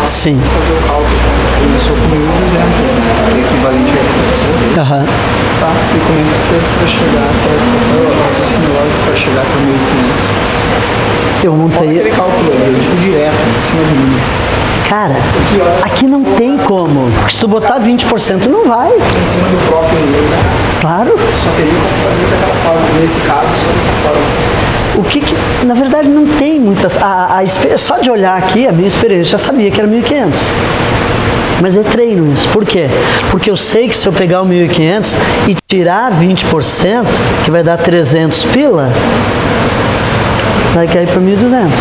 Sim. Fazer o cálculo, começou com 1.200, né? Equivalente a 80%. Aham. Tá, e como é que tu fez para chegar até o raciocínio lógico para chegar para 1.500? Eu Fora montei. aquele cálculo, eu digo direto, em cima do número. Cara, aqui não tem como. Porque se tu botar 20% não vai. Em cima do próprio nível, né? Claro. Só teria como fazer daquela forma. Nesse caso, só dessa forma. O que na verdade não tem muitas. Só de olhar aqui, a minha experiência, já sabia que era 1.500. Mas é treino isso. Por quê? Porque eu sei que se eu pegar o 1.500 e tirar 20%, que vai dar 300 pila, vai cair para 1.200.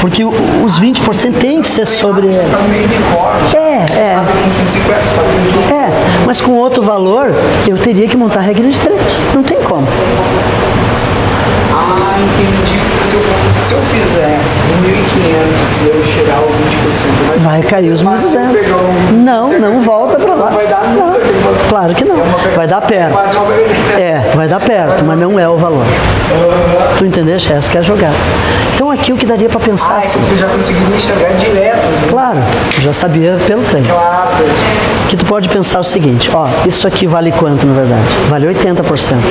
Porque os 20% tem que ser sobre ele. Sabe meio de cor. Sabe com 150, sabe com 500. Mas com outro valor, eu teria que montar a regra de 3. Não tem como. Ah, entendi. Se eu fizer 1.500 e eu tirar o 20%, vai cair os 1.200. Não volta para lá. Não vai dar nunca. Claro que não. Vai dar perto. Vai dar perto, mas não é o valor. Tu entendeste? Essa que é a jogada. Então aqui o que daria para pensar assim. Tu já conseguiu enxergar direto. Né? Claro, eu já sabia pelo treino. Claro. Que tu pode pensar o seguinte, isso aqui vale quanto na verdade? Vale 80%. Né?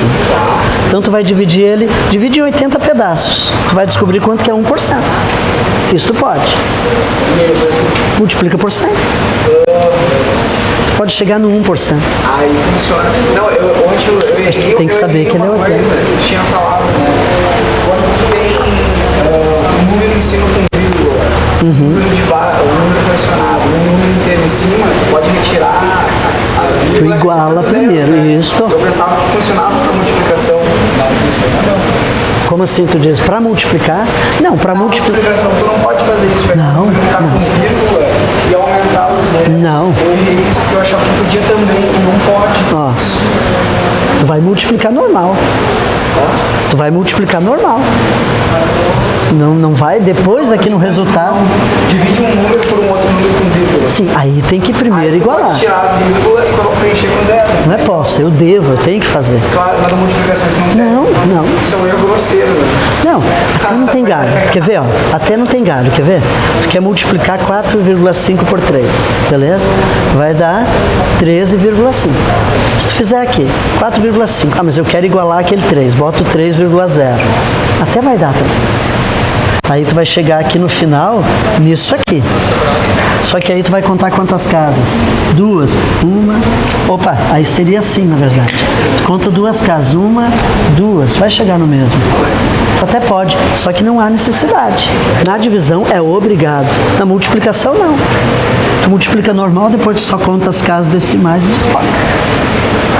Então tu vai dividir ele, divide em 80 pedaços. Tu vai descobrir quanto que é 1%. Isso tu pode. Multiplica por 100. Tu pode chegar no 1%. Aí funciona. Não, ontem eu Mas tu tem que saber que ele é 80. Eu tinha falado, né? Quando tu tem um número em cima com vírgula, um número fracionado, um número inteiro em cima, tu pode retirar a vírgula. Tu iguala primeiro, né? isso. Eu pensava que funcionava para multiplicação. Não funciona, não. Como assim tu diz? Para multiplicar? Não, para multiplicar. Multiplicação, tu não pode fazer isso. Não. Com vírgula e aumentar o zero. Não. Eu errei isso porque eu achava que podia também, não pode. Tu vai multiplicar normal. Tu vai multiplicar normal. Não vai, depois aqui no resultado. Divide um número por um outro número com vírgula. Sim, aí tem que primeiro igualar. Pode tirar a vírgula e preencher com zero. Não é posso, eu devo, eu tenho que fazer. Claro, mas a multiplicação isso não serve. Não. Isso é um erro grosseiro. Né? Não, até não tem galho. Quer ver, Até não tem galho, quer ver? Tu quer multiplicar 4,5 por 3, beleza? Vai dar 13,5. Se tu fizer aqui, 4,5. Mas eu quero igualar aquele 3, boto 3,0. Até vai dar também. Aí tu vai chegar aqui no final, nisso aqui. Só que aí tu vai contar quantas casas? 2, 1. Opa, aí seria assim, na verdade. Tu conta 2 casas, 1, 2, vai chegar no mesmo. Tu até pode, só que não há necessidade. Na divisão é obrigado. Na multiplicação não. Tu multiplica normal, depois tu só conta as casas decimais e descobre.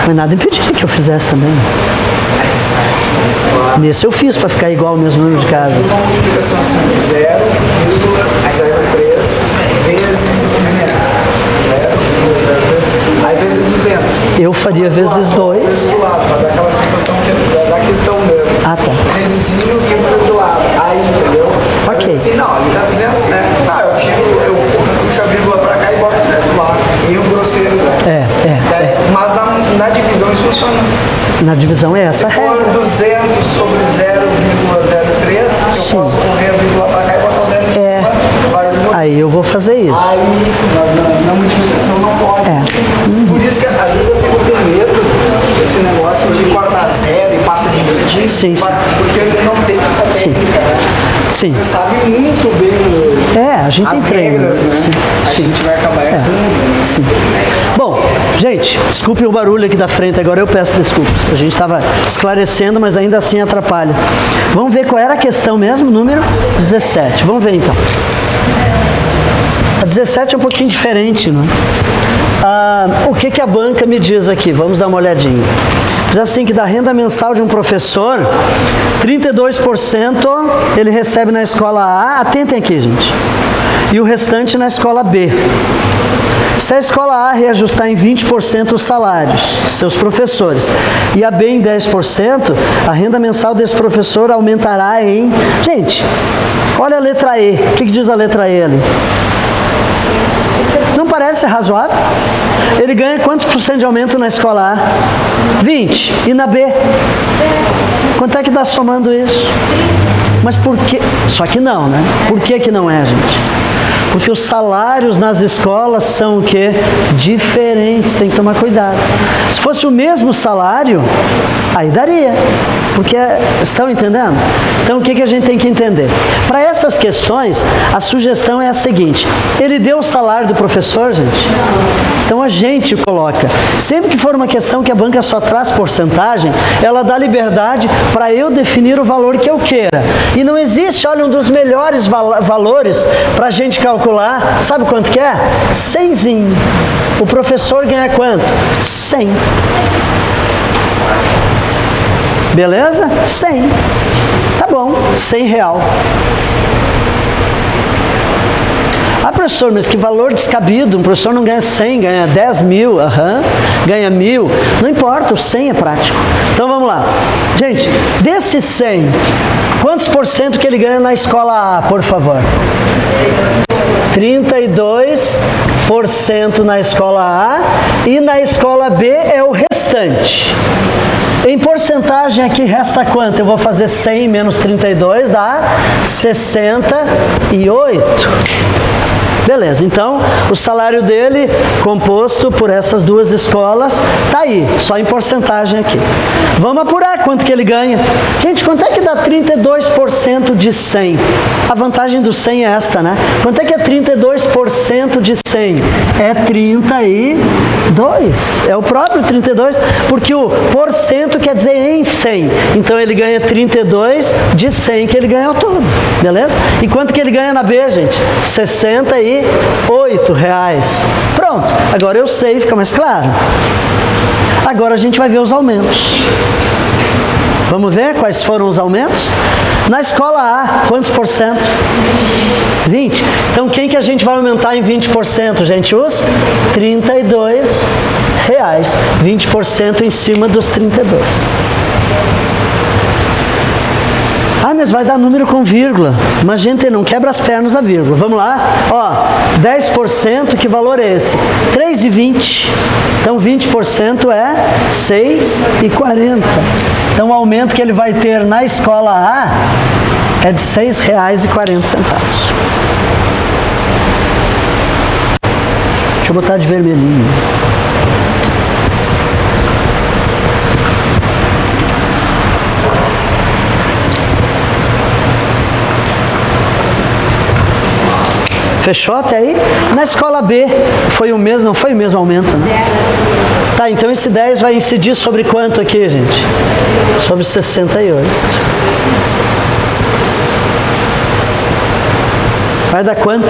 Mas nada impediria que eu fizesse também. Nesse eu fiz para ficar igual ao mesmo número de casas. Uma multiplicação assim, 0,03 vezes 200. 0,03. Aí vezes 200. Eu faria vezes 2. Do lado, para dar aquela sensação da questão mesmo. Ah, tá. Vezesinho e o do lado. Aí, entendeu? Ok. Assim, não, ali tá 200, né? Eu puxo a vírgula para cá e boto 0 do lado. E o grosseiro, né? Mas na divisão isso funciona. Na divisão é essa a Se for regra. 200 sobre 0,03, eu posso correr a vírgula para cá e botar o 0 em cima. Aí eu vou fazer isso. Aí, na multiplicação não pode. Por isso que às vezes eu fico com medo desse negócio de cortar 0 e passa a dividir. Sim. Porque ele não tem essa técnica, né? Sim. Você sabe muito bem A gente tem as treino. regras, né? A gente vai acabar errando. Sim. Bom, gente, desculpe o barulho aqui da frente, agora eu peço desculpas. A gente estava esclarecendo, mas ainda assim atrapalha. Vamos ver qual era a questão mesmo, número 17. Vamos ver então. A 17 é um pouquinho diferente, né? O que a banca me diz aqui? Vamos dar uma olhadinha. Diz assim que da renda mensal de um professor, 32% ele recebe na escola A, atentem aqui, gente, e o restante na escola B. Se a escola A reajustar em 20% os salários, seus professores, e a B em 10%, a renda mensal desse professor aumentará em... Gente, olha a letra E. O que diz a letra E ali? Não parece razoável? Ele ganha quantos por cento de aumento na escola A? 20. E na B? Quanto é que dá somando isso? Mas por que? Só que não, né? Por que não é, gente? Porque os salários nas escolas são o quê? Diferentes, tem que tomar cuidado. Se fosse o mesmo salário, aí daria. Porque, estão entendendo? Então o que a gente tem que entender? Para essas questões, a sugestão é a seguinte: ele deu o salário do professor, gente? Então a gente coloca. Sempre que for uma questão que a banca só traz porcentagem, ela dá liberdade para eu definir o valor que eu queira. E não existe, olha, um dos melhores valores para a gente calcular, sabe quanto que é? 100zinho. O professor ganha quanto? 100. Beleza? 100. Tá bom, 100 real. Ah, professor, mas que valor descabido, um professor não ganha 100, ganha 10 mil, ganha 1.000, não importa, o 100 é prático. Então vamos lá. Gente, desses 100, quantos por cento que ele ganha na escola A, por favor? 32% na escola A e na escola B é o restante. Em porcentagem aqui resta quanto? Eu vou fazer 100 menos 32 dá 68. Beleza, então o salário dele, composto por essas duas escolas, está aí, só em porcentagem aqui. Vamos apurar quanto que ele ganha. Gente, quanto é que dá 32% de 100? A vantagem do 100 é esta, né? Quanto é que é 32% de 100? É 32. É o próprio 32, porque o porcento quer dizer em 100. Então ele ganha 32 de 100 que ele ganhou todo. Beleza? E quanto que ele ganha na B, gente? 68 reais. Pronto, agora eu sei, fica mais claro. Agora a gente vai ver os aumentos. Vamos ver quais foram os aumentos? Na escola A, quantos por cento? 20. Então quem que a gente vai aumentar em 20%, gente? Os 32 reais. 20% em cima dos 32. Ah, mas vai dar número com vírgula. Mas, gente, não quebra as pernas a vírgula. Vamos lá. Ó, 10%, que valor é esse? 3,20. Então, 20% é 6,40. Então, o aumento que ele vai ter na escola A é de R$ 6,40. Deixa eu botar de vermelhinho. Fechou até aí? Na escola B, foi o mesmo, não foi o mesmo aumento, né? Tá, então esse 10 vai incidir sobre quanto aqui, gente? Sobre 68. Vai dar quanto?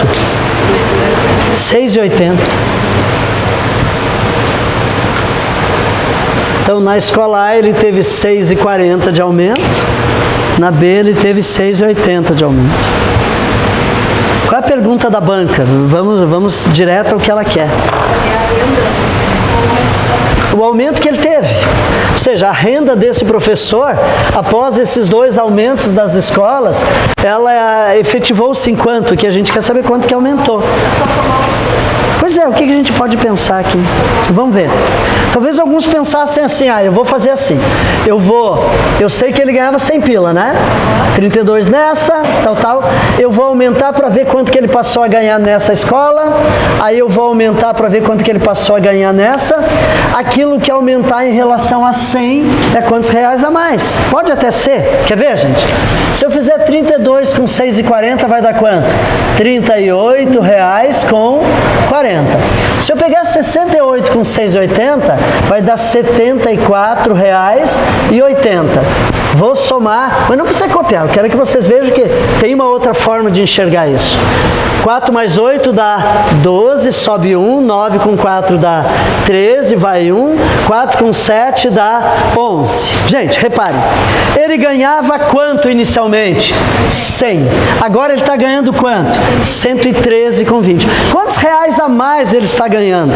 6,80. Então na escola A ele teve 6,40 de aumento, na B ele teve 6,80 de aumento. Qual é a pergunta da banca? Vamos direto ao que ela quer. O aumento que ele teve. Ou seja, a renda desse professor, após esses dois aumentos das escolas, ela efetivou-se em quanto? Que a gente quer saber quanto que aumentou. Pois é, o que a gente pode pensar aqui? Vamos ver. Talvez alguns pensassem assim, eu vou fazer assim. Eu sei que ele ganhava 100 pila, né? 32 nessa, tal. Eu vou aumentar para ver quanto que ele passou a ganhar nessa escola. Aí eu vou aumentar para ver quanto que ele passou a ganhar nessa. Aquilo que aumentar em relação a 100 é quantos reais a mais. Pode até ser. Quer ver, gente? Se eu fizer 32 com 6,40 vai dar quanto? 38 reais com 40. Se eu pegar 68 com 6,80, vai dar R$ 74,80. Vou somar, mas não precisa copiar, eu quero que vocês vejam que tem uma outra forma de enxergar isso. 4 mais 8 dá 12, sobe 1, 9 com 4 dá 13, vai 1, 4 com 7 dá 11. Gente, reparem, ele ganhava quanto inicialmente? 100. Agora ele está ganhando quanto? 113 com 20. Quantos reais a mais ele está ganhando?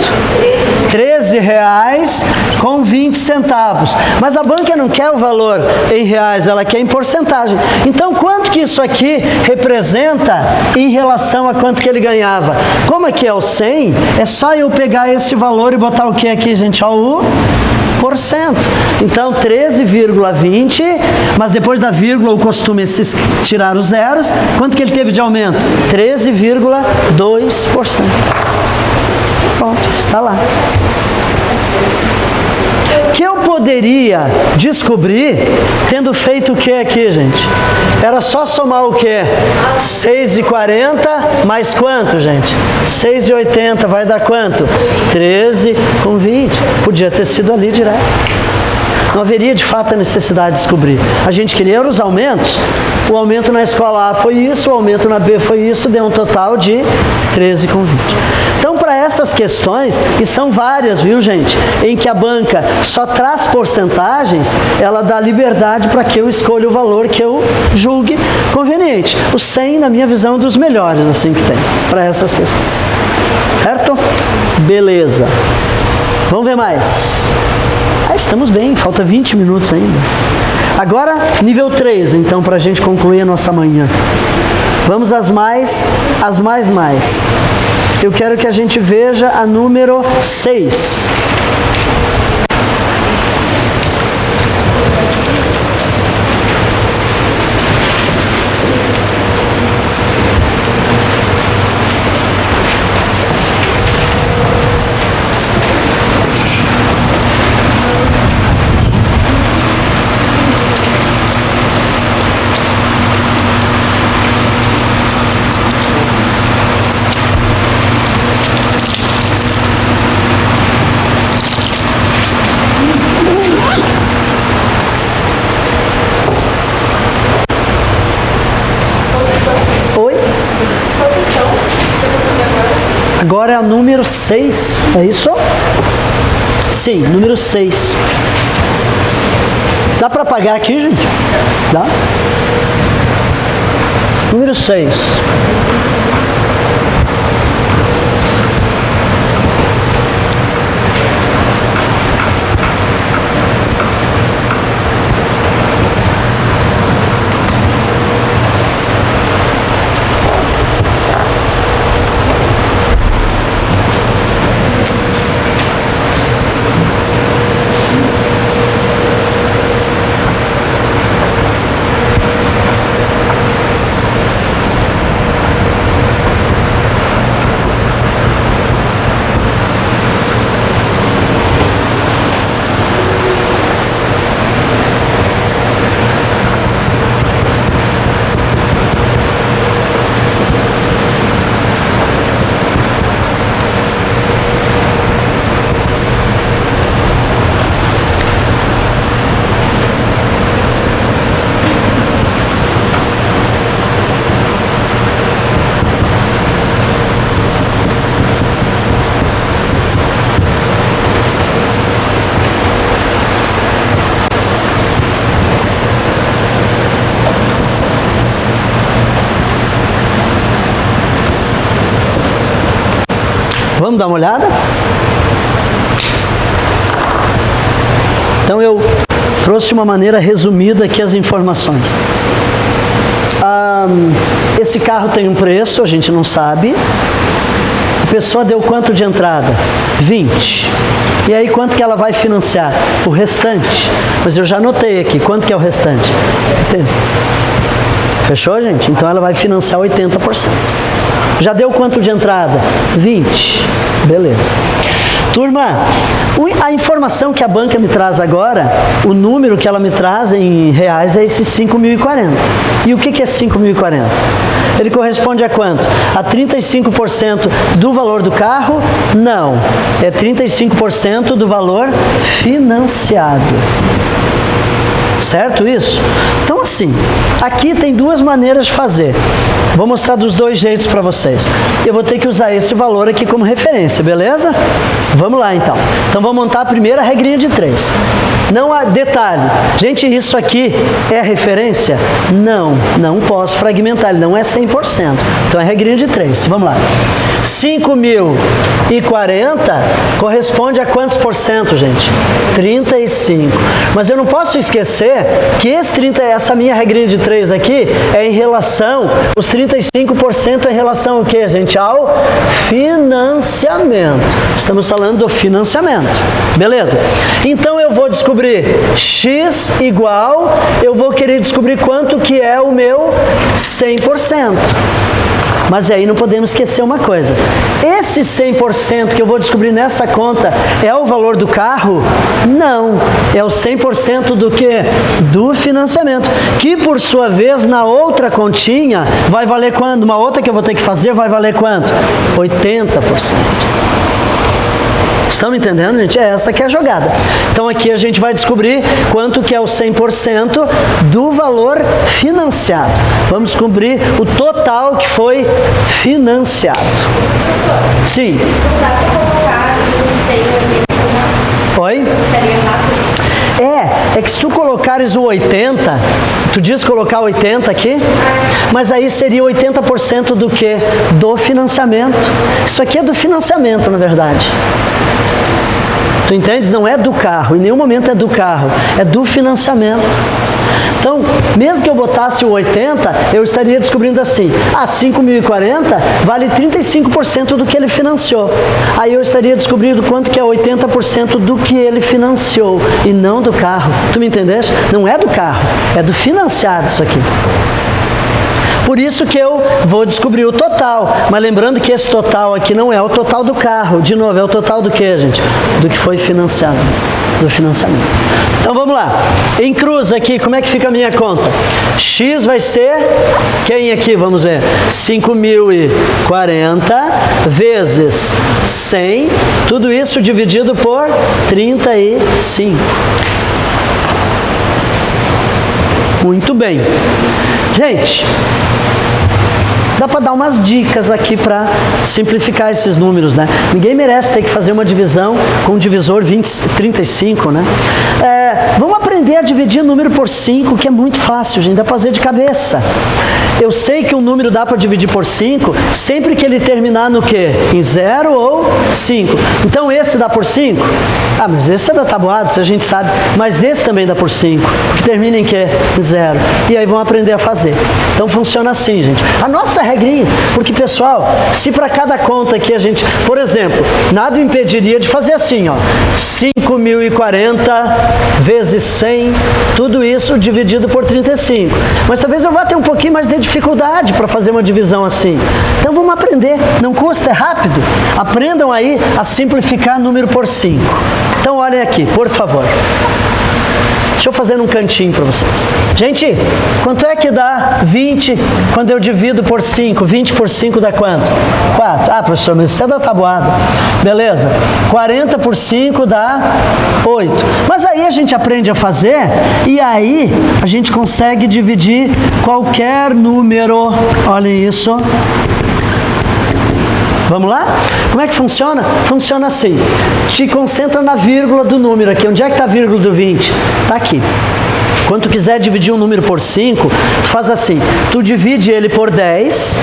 13 reais com 20 centavos. Mas a banca não quer o valor em reais, ela quer em porcentagem. Então, quanto que isso aqui representa em relação a quanto que ele ganhava? Como aqui é o 100, é só eu pegar esse valor e botar o que aqui, gente? O Então, 13,20, mas depois da vírgula o costume é tirar os zeros. Quanto que ele teve de aumento? 13,2%. Pronto, está lá. Que eu poderia descobrir tendo feito o que aqui, gente? Era só somar o que? 6,40 mais quanto, gente? 6,80 vai dar quanto? 13,20. Podia ter sido ali direto. Não haveria de fato a necessidade de descobrir. A gente queria os aumentos. O aumento na escola A foi isso, o aumento na B foi isso, deu um total de 13,20. Então, para essas questões, e são várias, viu, gente, em que a banca só traz porcentagens, ela dá liberdade para que eu escolha o valor que eu julgue conveniente. O 100, na minha visão, é um dos melhores assim que tem para essas questões. Certo? Beleza. Vamos ver mais. Estamos bem, falta 20 minutos ainda. Agora, nível 3, então, para a gente concluir a nossa manhã. Vamos às mais. Eu quero que a gente veja a número 6. Agora é a número 6, é isso? Sim, número 6. Dá para apagar aqui, gente? Dá? Número 6. Vamos dar uma olhada? Então eu trouxe de uma maneira resumida aqui as informações. Esse carro tem um preço, a gente não sabe. A pessoa deu quanto de entrada? 20. E aí quanto que ela vai financiar? O restante. Mas eu já anotei aqui, quanto que é o restante? 80. Fechou, gente? Então ela vai financiar 80%. Já deu quanto de entrada? 20. Beleza. Turma, a informação que a banca me traz agora, o número que ela me traz em reais é esse 5.040. E o que é 5.040? Ele corresponde a quanto? A 35% do valor do carro? Não. É 35% do valor financiado. Certo isso? Então assim, aqui tem duas maneiras de fazer. Vou mostrar dos dois jeitos para vocês. Eu vou ter que usar esse valor aqui como referência, beleza? Vamos lá então. Então vamos montar a primeira regrinha de 3. Não há detalhe. Gente, isso aqui é referência? Não posso fragmentar, ele não é 100%. Então é regrinha de 3. Vamos lá. 5.040 corresponde a quantos por cento, gente? 35. Mas eu não posso esquecer que essa minha regrinha de 3 aqui é em relação, os 35% é em relação ao que, gente? Ao financiamento. Estamos falando do financiamento. Beleza? Então eu vou descobrir x igual, eu vou querer descobrir quanto que é o meu 100%. Mas aí não podemos esquecer uma coisa. Esse 100% que eu vou descobrir nessa conta é o valor do carro? Não. É o 100% do quê? Do financiamento. Que por sua vez na outra continha vai valer quanto? Uma outra que eu vou ter que fazer vai valer quanto? 80%. Estão me entendendo, gente? É essa que é a jogada. Então aqui a gente vai descobrir quanto que é o 100% do valor financiado. Vamos descobrir o total que foi financiado. Sim. Oi? É que se tu colocares o 80, tu diz colocar 80 aqui, mas aí seria 80% do que? Do financiamento. Isso aqui é do financiamento, na verdade. Tu entendes? Não é do carro, em nenhum momento é do carro, é do financiamento. Então, mesmo que eu botasse o 80, eu estaria descobrindo assim, 5.040 vale 35% do que ele financiou. Aí eu estaria descobrindo quanto que é 80% do que ele financiou, e não do carro. Tu me entendeste? Não é do carro, é do financiado isso aqui. Por isso que eu vou descobrir o total. Mas lembrando que esse total aqui não é o total do carro. De novo, é o total do que, gente? Do que foi financiado. Do financiamento. Então vamos lá. Em cruz aqui, como é que fica a minha conta? X vai ser, quem aqui? Vamos ver. 5.040 vezes 100. Tudo isso dividido por 35. Muito bem. Gente, dá para dar umas dicas aqui para simplificar esses números, né? Ninguém merece ter que fazer uma divisão com um divisor 35, né? Vamos aprender a dividir número por 5, que é muito fácil, gente, dá para fazer de cabeça. Eu sei que um número dá para dividir por 5 sempre que ele terminar no quê? Em 0 ou 5. Então esse dá por 5? Mas esse é da tabuada, isso a gente sabe. Mas esse também dá por 5, porque termina em quê? Em 0. E aí vão aprender a fazer. Então funciona assim, gente. Anota essa regrinha, porque pessoal, se para cada conta aqui a gente, por exemplo, nada impediria de fazer assim, ó, 5.040 vezes 100, tudo isso dividido por 35. Mas talvez eu vá ter um pouquinho mais de dificuldade para fazer uma divisão assim. Então vamos aprender, não custa, é rápido. Aprendam aí a simplificar número por 5. Então olhem aqui, por favor. Deixa eu fazer um cantinho para vocês. Gente, quanto é que dá 20 quando eu divido por 5? 20 por 5 dá quanto? 4. Professor, mas isso é da tabuada. Beleza. 40 por 5 dá 8. Mas aí a gente aprende a fazer e aí a gente consegue dividir qualquer número. Olhem isso. Vamos lá? Como é que funciona? Funciona assim. Te concentra na vírgula do número aqui. Onde é que está a vírgula do 20? Está aqui. Quando tu quiser dividir um número por 5, tu faz assim. Tu divide ele por 10,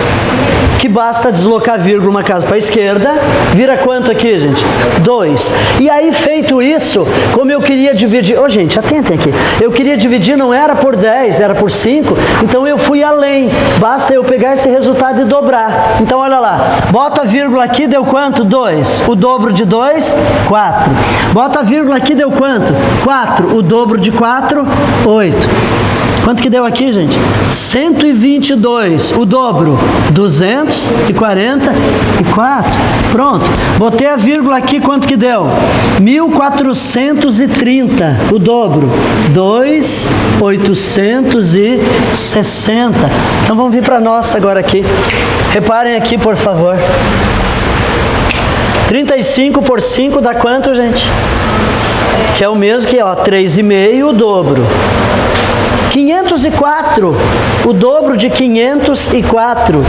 que basta deslocar a vírgula uma casa para a esquerda. Vira quanto aqui, gente? 2. E aí, feito isso, como eu queria dividir... gente, atentem aqui. Eu queria dividir, não era por 10, era por 5. Então eu fui além. Basta eu pegar esse resultado e dobrar. Então olha lá. Bota a vírgula aqui, deu quanto? 2. O dobro de 2, 4. Bota a vírgula aqui, deu quanto? 4. O dobro de 4, 8. Quanto que deu aqui, gente? 122. O dobro, 244. Pronto. Botei a vírgula aqui, quanto que deu? 1430. O dobro, 2860. Então vamos vir para a nossa agora aqui. Reparem aqui, por favor. 35 por 5 dá quanto, gente? Que é o mesmo que, 3,5 o dobro. 504, o dobro de 504,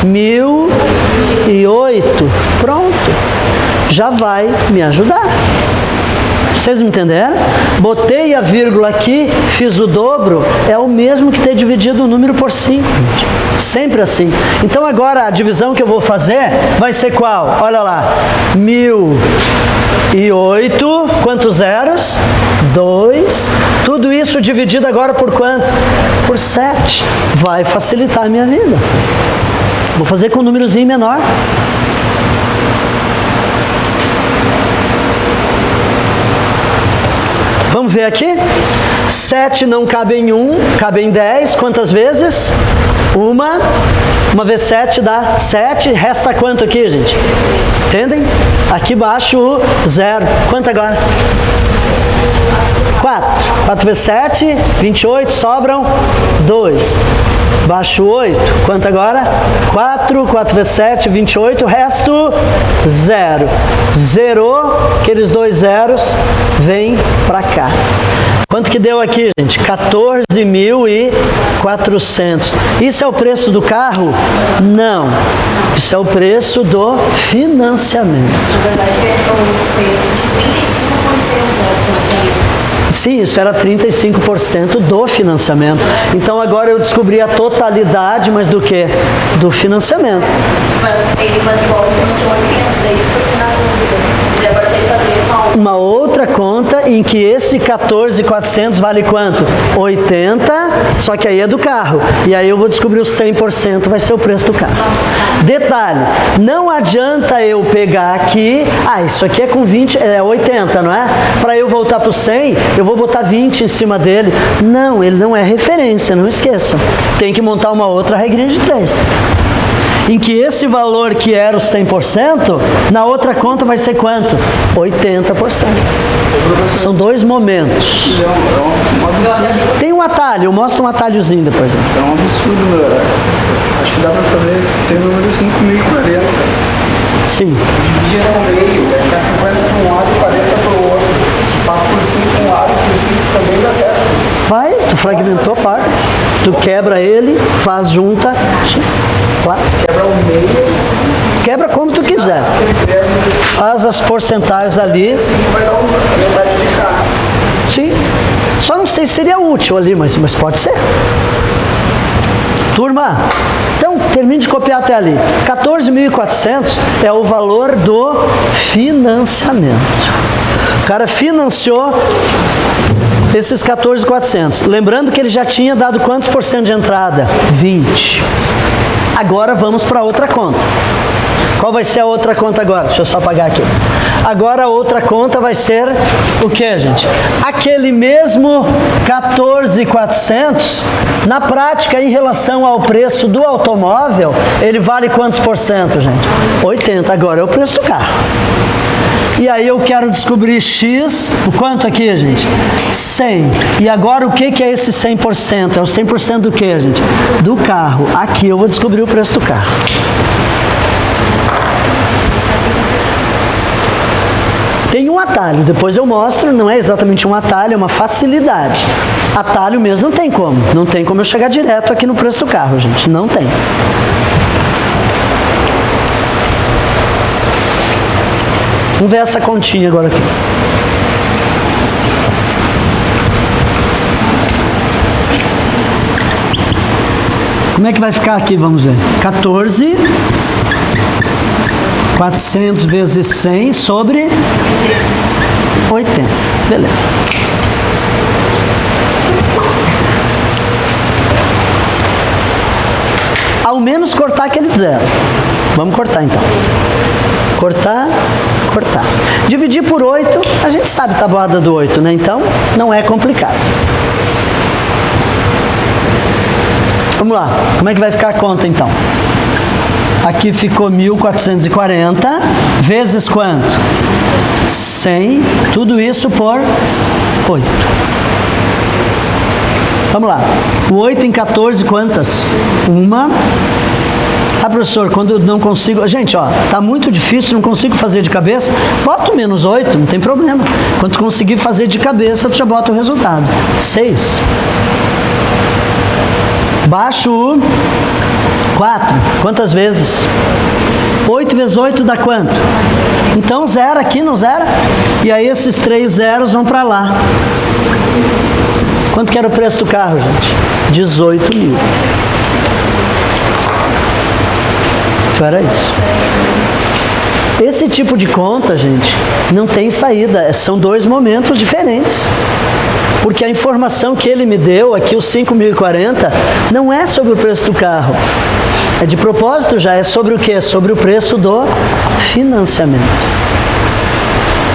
1.008. Pronto. Já vai me ajudar. Vocês me entenderam? Botei a vírgula aqui, fiz o dobro, é o mesmo que ter dividido o número por 5. Sempre assim. Então agora a divisão que eu vou fazer vai ser qual? Olha lá, 1008, quantos zeros? 2. Tudo isso dividido agora por quanto? Por 7. Vai facilitar a minha vida. Vou fazer com um númerozinho menor. Vamos ver aqui? 7 não cabe em 1, cabe em 10. Quantas vezes? Uma vezes 7 dá 7. Resta quanto aqui, gente? Entendem? Aqui embaixo o 0. Quanto agora? 4. 4 vezes 7, 28. Sobram 2. Baixo 8. Quanto agora? 4. 4 vezes 7, 28. resto 0. Zerou. Aqueles 2 zeros vem para cá. Quanto que deu aqui, gente? 14.400. Isso é o preço do carro? Não. Isso é o preço do financiamento. Na verdade, é o preço de 35% do financiamento. Sim, isso era 35% do financiamento. Então agora eu descobri a totalidade, mas do que? Do financiamento. Mas igual ele financiou 80, daí isso que eu fiquei na dúvida. E agora tem que fazer uma outra conta em que esse 14.400 vale quanto? 80, só que aí é do carro. E aí eu vou descobrir o 100%, vai ser o preço do carro. Detalhe, não adianta eu pegar aqui, isso aqui é com 80, não é? Para eu voltar para o 100, eu vou botar 20 em cima dele. Não, ele não é referência, não esqueça. Tem que montar uma outra regrinha de 3. Em que esse valor que era o 100%, na outra conta vai ser quanto? 80%. São 2 momentos. Tem um atalho, eu mostro um atalhozinho depois. É um absurdo, acho que dá para fazer, tem o número 5.040. Sim. Dividir ao meio, vai ficar 50 para um lado e 40 para o outro. Faz por 5 um lado, por 5 também dá certo. Vai, tu fragmentou, paga. Tu quebra ele, faz junta. Claro. Quebra o meio. Quebra como tu quiser. Faz as porcentagens ali. Sim, vai dar uma metade de carro. Sim. Só não sei se seria útil ali, mas pode ser. Turma, então termine de copiar até ali. 14.400 é o valor do financiamento. O cara financiou esses 14.400. Lembrando que ele já tinha dado quantos por cento de entrada? 20. Agora vamos para outra conta. Qual vai ser a outra conta agora? Deixa eu só apagar aqui. Agora a outra conta vai ser o que, gente? Aquele mesmo 14.400, na prática, em relação ao preço do automóvel, ele vale quantos por cento, gente? 80. Agora é o preço do carro. E aí eu quero descobrir X, o quanto aqui, gente? 100. E agora o que é esse 100%? É o 100% do que, gente? Do carro. Aqui eu vou descobrir o preço do carro. Tem um atalho, depois eu mostro, não é exatamente um atalho, é uma facilidade. Atalho mesmo não tem como. Não tem como eu chegar direto aqui no preço do carro, gente. Não tem. Vamos ver essa continha agora aqui. Como é que vai ficar aqui? Vamos ver. 14.400 vezes 100 sobre 80. Beleza. Ao menos cortar aquele zero. Vamos cortar então. Cortar. Dividir por 8, a gente sabe a tabuada do 8, né? Então, não é complicado. Vamos lá. Como é que vai ficar a conta, então? Aqui ficou 1.440, vezes quanto? 100, tudo isso por 8. Vamos lá. O 8 em 14, quantas? 1. Professor, quando eu não consigo... Gente, tá muito difícil, não consigo fazer de cabeça. Bota o menos 8, não tem problema. Quando tu conseguir fazer de cabeça, tu já bota o resultado. 6. Baixo o 4. Quantas vezes? 8 vezes 8 dá quanto? Então, zero aqui, não zero? E aí esses 3 zeros vão para lá. Quanto que era o preço do carro, gente? 18.000. momento era isso. Esse tipo de conta, gente, não tem saída. São dois momentos diferentes. Porque a informação que ele me deu aqui, os 5.040, não é sobre o preço do carro. É de propósito já, é sobre o quê? Sobre o preço do financiamento.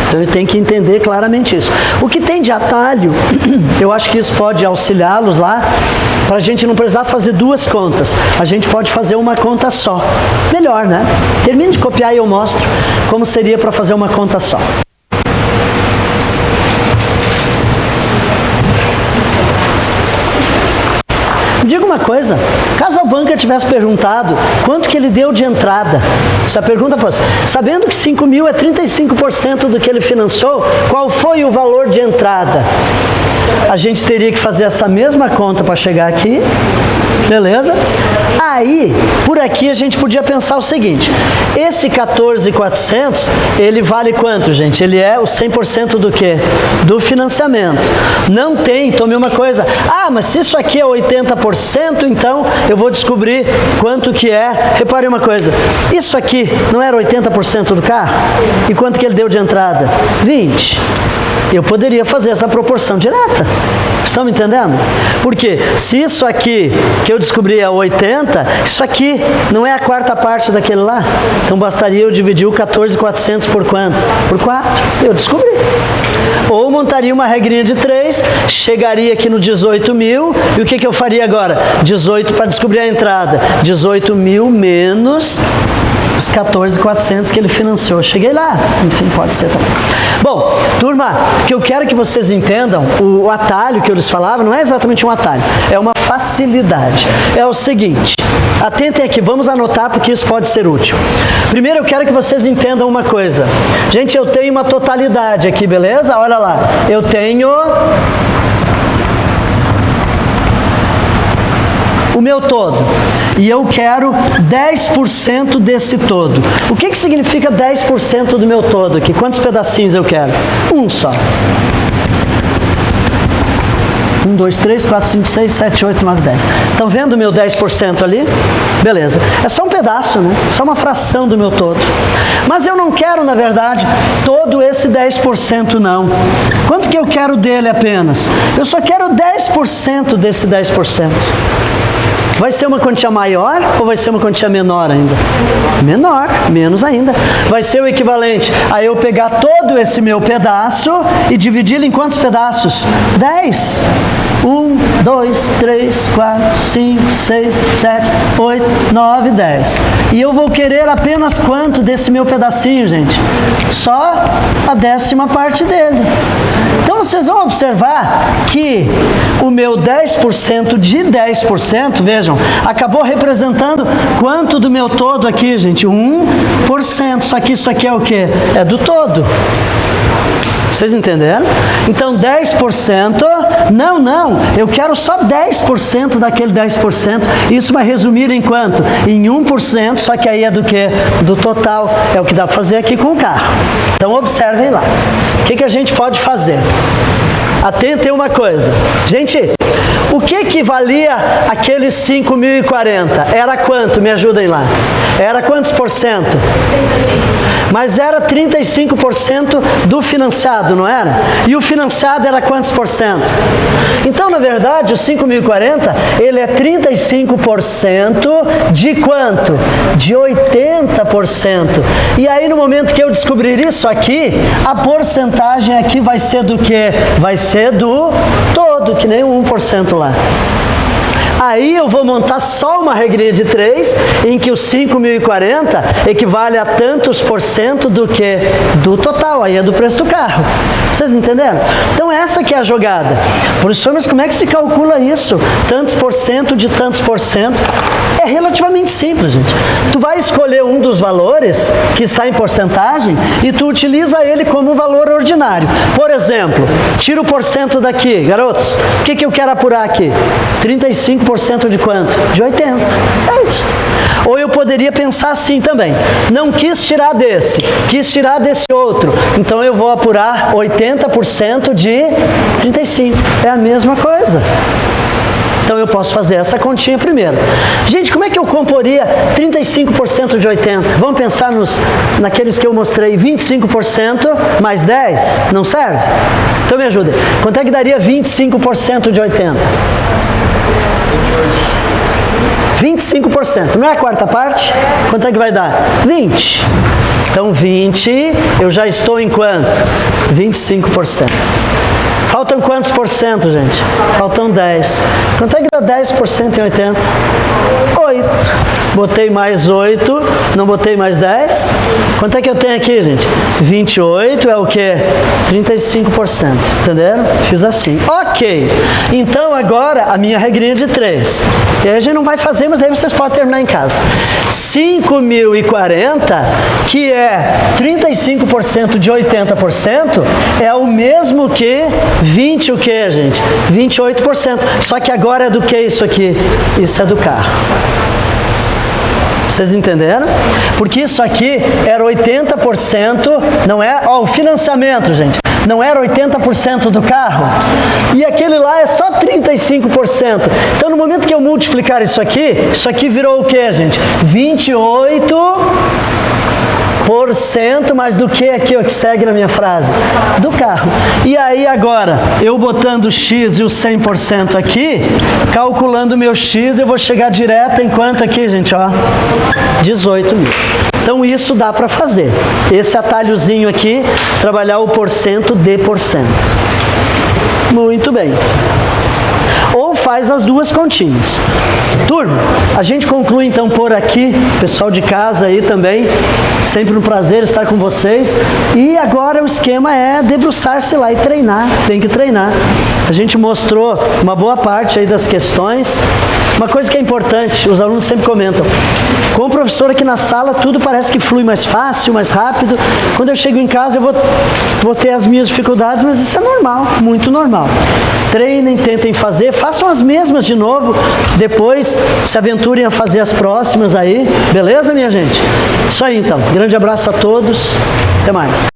Então ele tem que entender claramente isso. O que tem de atalho, eu acho que isso pode auxiliá-los lá, para a gente não precisar fazer duas contas. A gente pode fazer uma conta só. Melhor, né? Termine de copiar e eu mostro como seria para fazer uma conta só. Diga uma coisa, caso a banca tivesse perguntado quanto que ele deu de entrada, se a pergunta fosse, sabendo que 5.000 é 35% do que ele financiou, qual foi o valor de entrada? A gente teria que fazer essa mesma conta para chegar aqui, beleza? Aí, por aqui a gente podia pensar o seguinte, esse 14.400, ele vale quanto, gente? Ele é o 100% do quê? Do financiamento. Não tem, tome uma coisa, mas se isso aqui é 80%, então eu vou descobrir quanto que é. Repare uma coisa, isso aqui não era 80% do carro? E quanto que ele deu de entrada? 20%. Eu poderia fazer essa proporção direta. Estão me entendendo? Porque se isso aqui que eu descobri é 80, isso aqui não é a quarta parte daquele lá. Então bastaria eu dividir o 14.400 por quanto? Por 4. Eu descobri. Ou montaria uma regrinha de 3, chegaria aqui no 18.000, e o que eu faria agora? 18 para descobrir a entrada. 18.000 menos os 14.400 que ele financiou. Cheguei lá. Enfim, pode ser também. Bom, turma, o que eu quero que vocês entendam, o atalho que eu lhes falava, não é exatamente um atalho, é uma facilidade. É o seguinte, atentem aqui, vamos anotar porque isso pode ser útil. Primeiro eu quero que vocês entendam uma coisa. Gente, eu tenho uma totalidade aqui, beleza? Olha lá, eu tenho o meu todo, e eu quero 10% desse todo. O que significa 10% do meu todo aqui? Quantos pedacinhos eu quero? Um só. 1, 2, 3, 4, 5, 6, 7, 8, 9, 10. Estão vendo o meu 10% ali? Beleza. É só um pedaço, né? Só uma fração do meu todo. Mas eu não quero, na verdade, todo esse 10% não. Quanto que eu quero dele apenas? Eu só quero 10% desse 10%. Vai ser uma quantia maior ou vai ser uma quantia menor ainda? Menor, menos ainda. Vai ser o equivalente a eu pegar todo esse meu pedaço e dividi-lo em quantos pedaços? 10. 1, 2, 3, 4, 5, 6, 7, 8, 9, 10. E eu vou querer apenas quanto desse meu pedacinho, gente? Só a 10ª parte dele. Então vocês vão observar que o meu 10% de 10%, vejam, acabou representando quanto do meu todo aqui, gente? 1%. Só que isso aqui é o quê? É do todo. Vocês entenderam? Então 10%, não, eu quero só 10% daquele 10%, isso vai resumir em quanto? Em 1%, só que aí é do que? Do total, é o que dá para fazer aqui com o carro. Então observem lá, o que a gente pode fazer? Atentem uma coisa, gente, o que valia aqueles 5.040? Era quanto? Me ajudem lá. Era quantos por cento? Mas era 35% do financiado, não era? E o financiado era quantos por cento? Então, na verdade, o 5.040, ele é 35% de quanto? De 80%. E aí, no momento que eu descobrir isso aqui, a porcentagem aqui vai ser do quê? Vai ser do todo, que nem o 1% lá. Aí eu vou montar só uma regrinha de 3, em que o 5.040 equivale a tantos por cento do que? Do total, aí é do preço do carro. Vocês entenderam? Então essa que é a jogada. Professor, mas como é que se calcula isso? Tantos por cento de tantos por cento? É relativamente simples, gente. Tu vai escolher um dos valores que está em porcentagem e tu utiliza ele como um valor ordinário. Por exemplo, tira o porcento daqui, garotos. O que eu quero apurar aqui? 35% de quanto? De 80%. É isso. Ou eu poderia pensar assim também. Não quis tirar desse, quis tirar desse outro. Então eu vou apurar 80% de 35%. É a mesma coisa. Então eu posso fazer essa continha primeiro. Gente, como é que eu comporia 35% de 80? Vamos pensar naqueles que eu mostrei, 25% mais 10? Não serve? Então me ajuda. Quanto é que daria 25% de 80? 25%. Não é a quarta parte? Quanto é que vai dar? 20. Então 20, eu já estou em quanto? 25%. Faltam quantos por cento, gente? Faltam 10. Quanto é que dá 10% em 80? 8. Botei mais 8, não botei mais 10. Quanto é que eu tenho aqui, gente? 28 é o quê? 35%. Entenderam? Fiz assim. Ok. Então agora a minha regrinha de 3. E aí a gente não vai fazer, mas aí vocês podem terminar em casa. 5.040, que é 35% de 80%, é o mesmo que 20 o que, gente? 28%. Só que agora é do que isso aqui? Isso é do carro. Vocês entenderam? Porque isso aqui era 80%, não é? Ó, o financiamento, gente, não era 80% do carro? E aquele lá é só 35%. Então, no momento que eu multiplicar isso aqui virou o que, gente? 28%, mas do que aqui, ó, que segue na minha frase? Do carro. E aí agora, eu botando o X e o 100% aqui, calculando o meu X, eu vou chegar direto em quanto aqui, gente, ó? 18 mil. Então isso dá para fazer. Esse atalhozinho aqui, trabalhar o porcento de porcento. Muito bem. Ou faz as duas continhas. Turma, a gente conclui então por aqui, pessoal de casa aí também, sempre um prazer estar com vocês. E agora o esquema é debruçar-se lá e treinar, tem que treinar. A gente mostrou uma boa parte aí das questões. Uma coisa que é importante, os alunos sempre comentam, com o professor aqui na sala tudo parece que flui mais fácil, mais rápido. Quando eu chego em casa eu vou ter as minhas dificuldades, mas isso é normal, muito normal. Treinem, tentem fazer, façam as mesmas de novo, depois se aventurem a fazer as próximas aí, beleza, minha gente? Isso aí então, grande abraço a todos, até mais.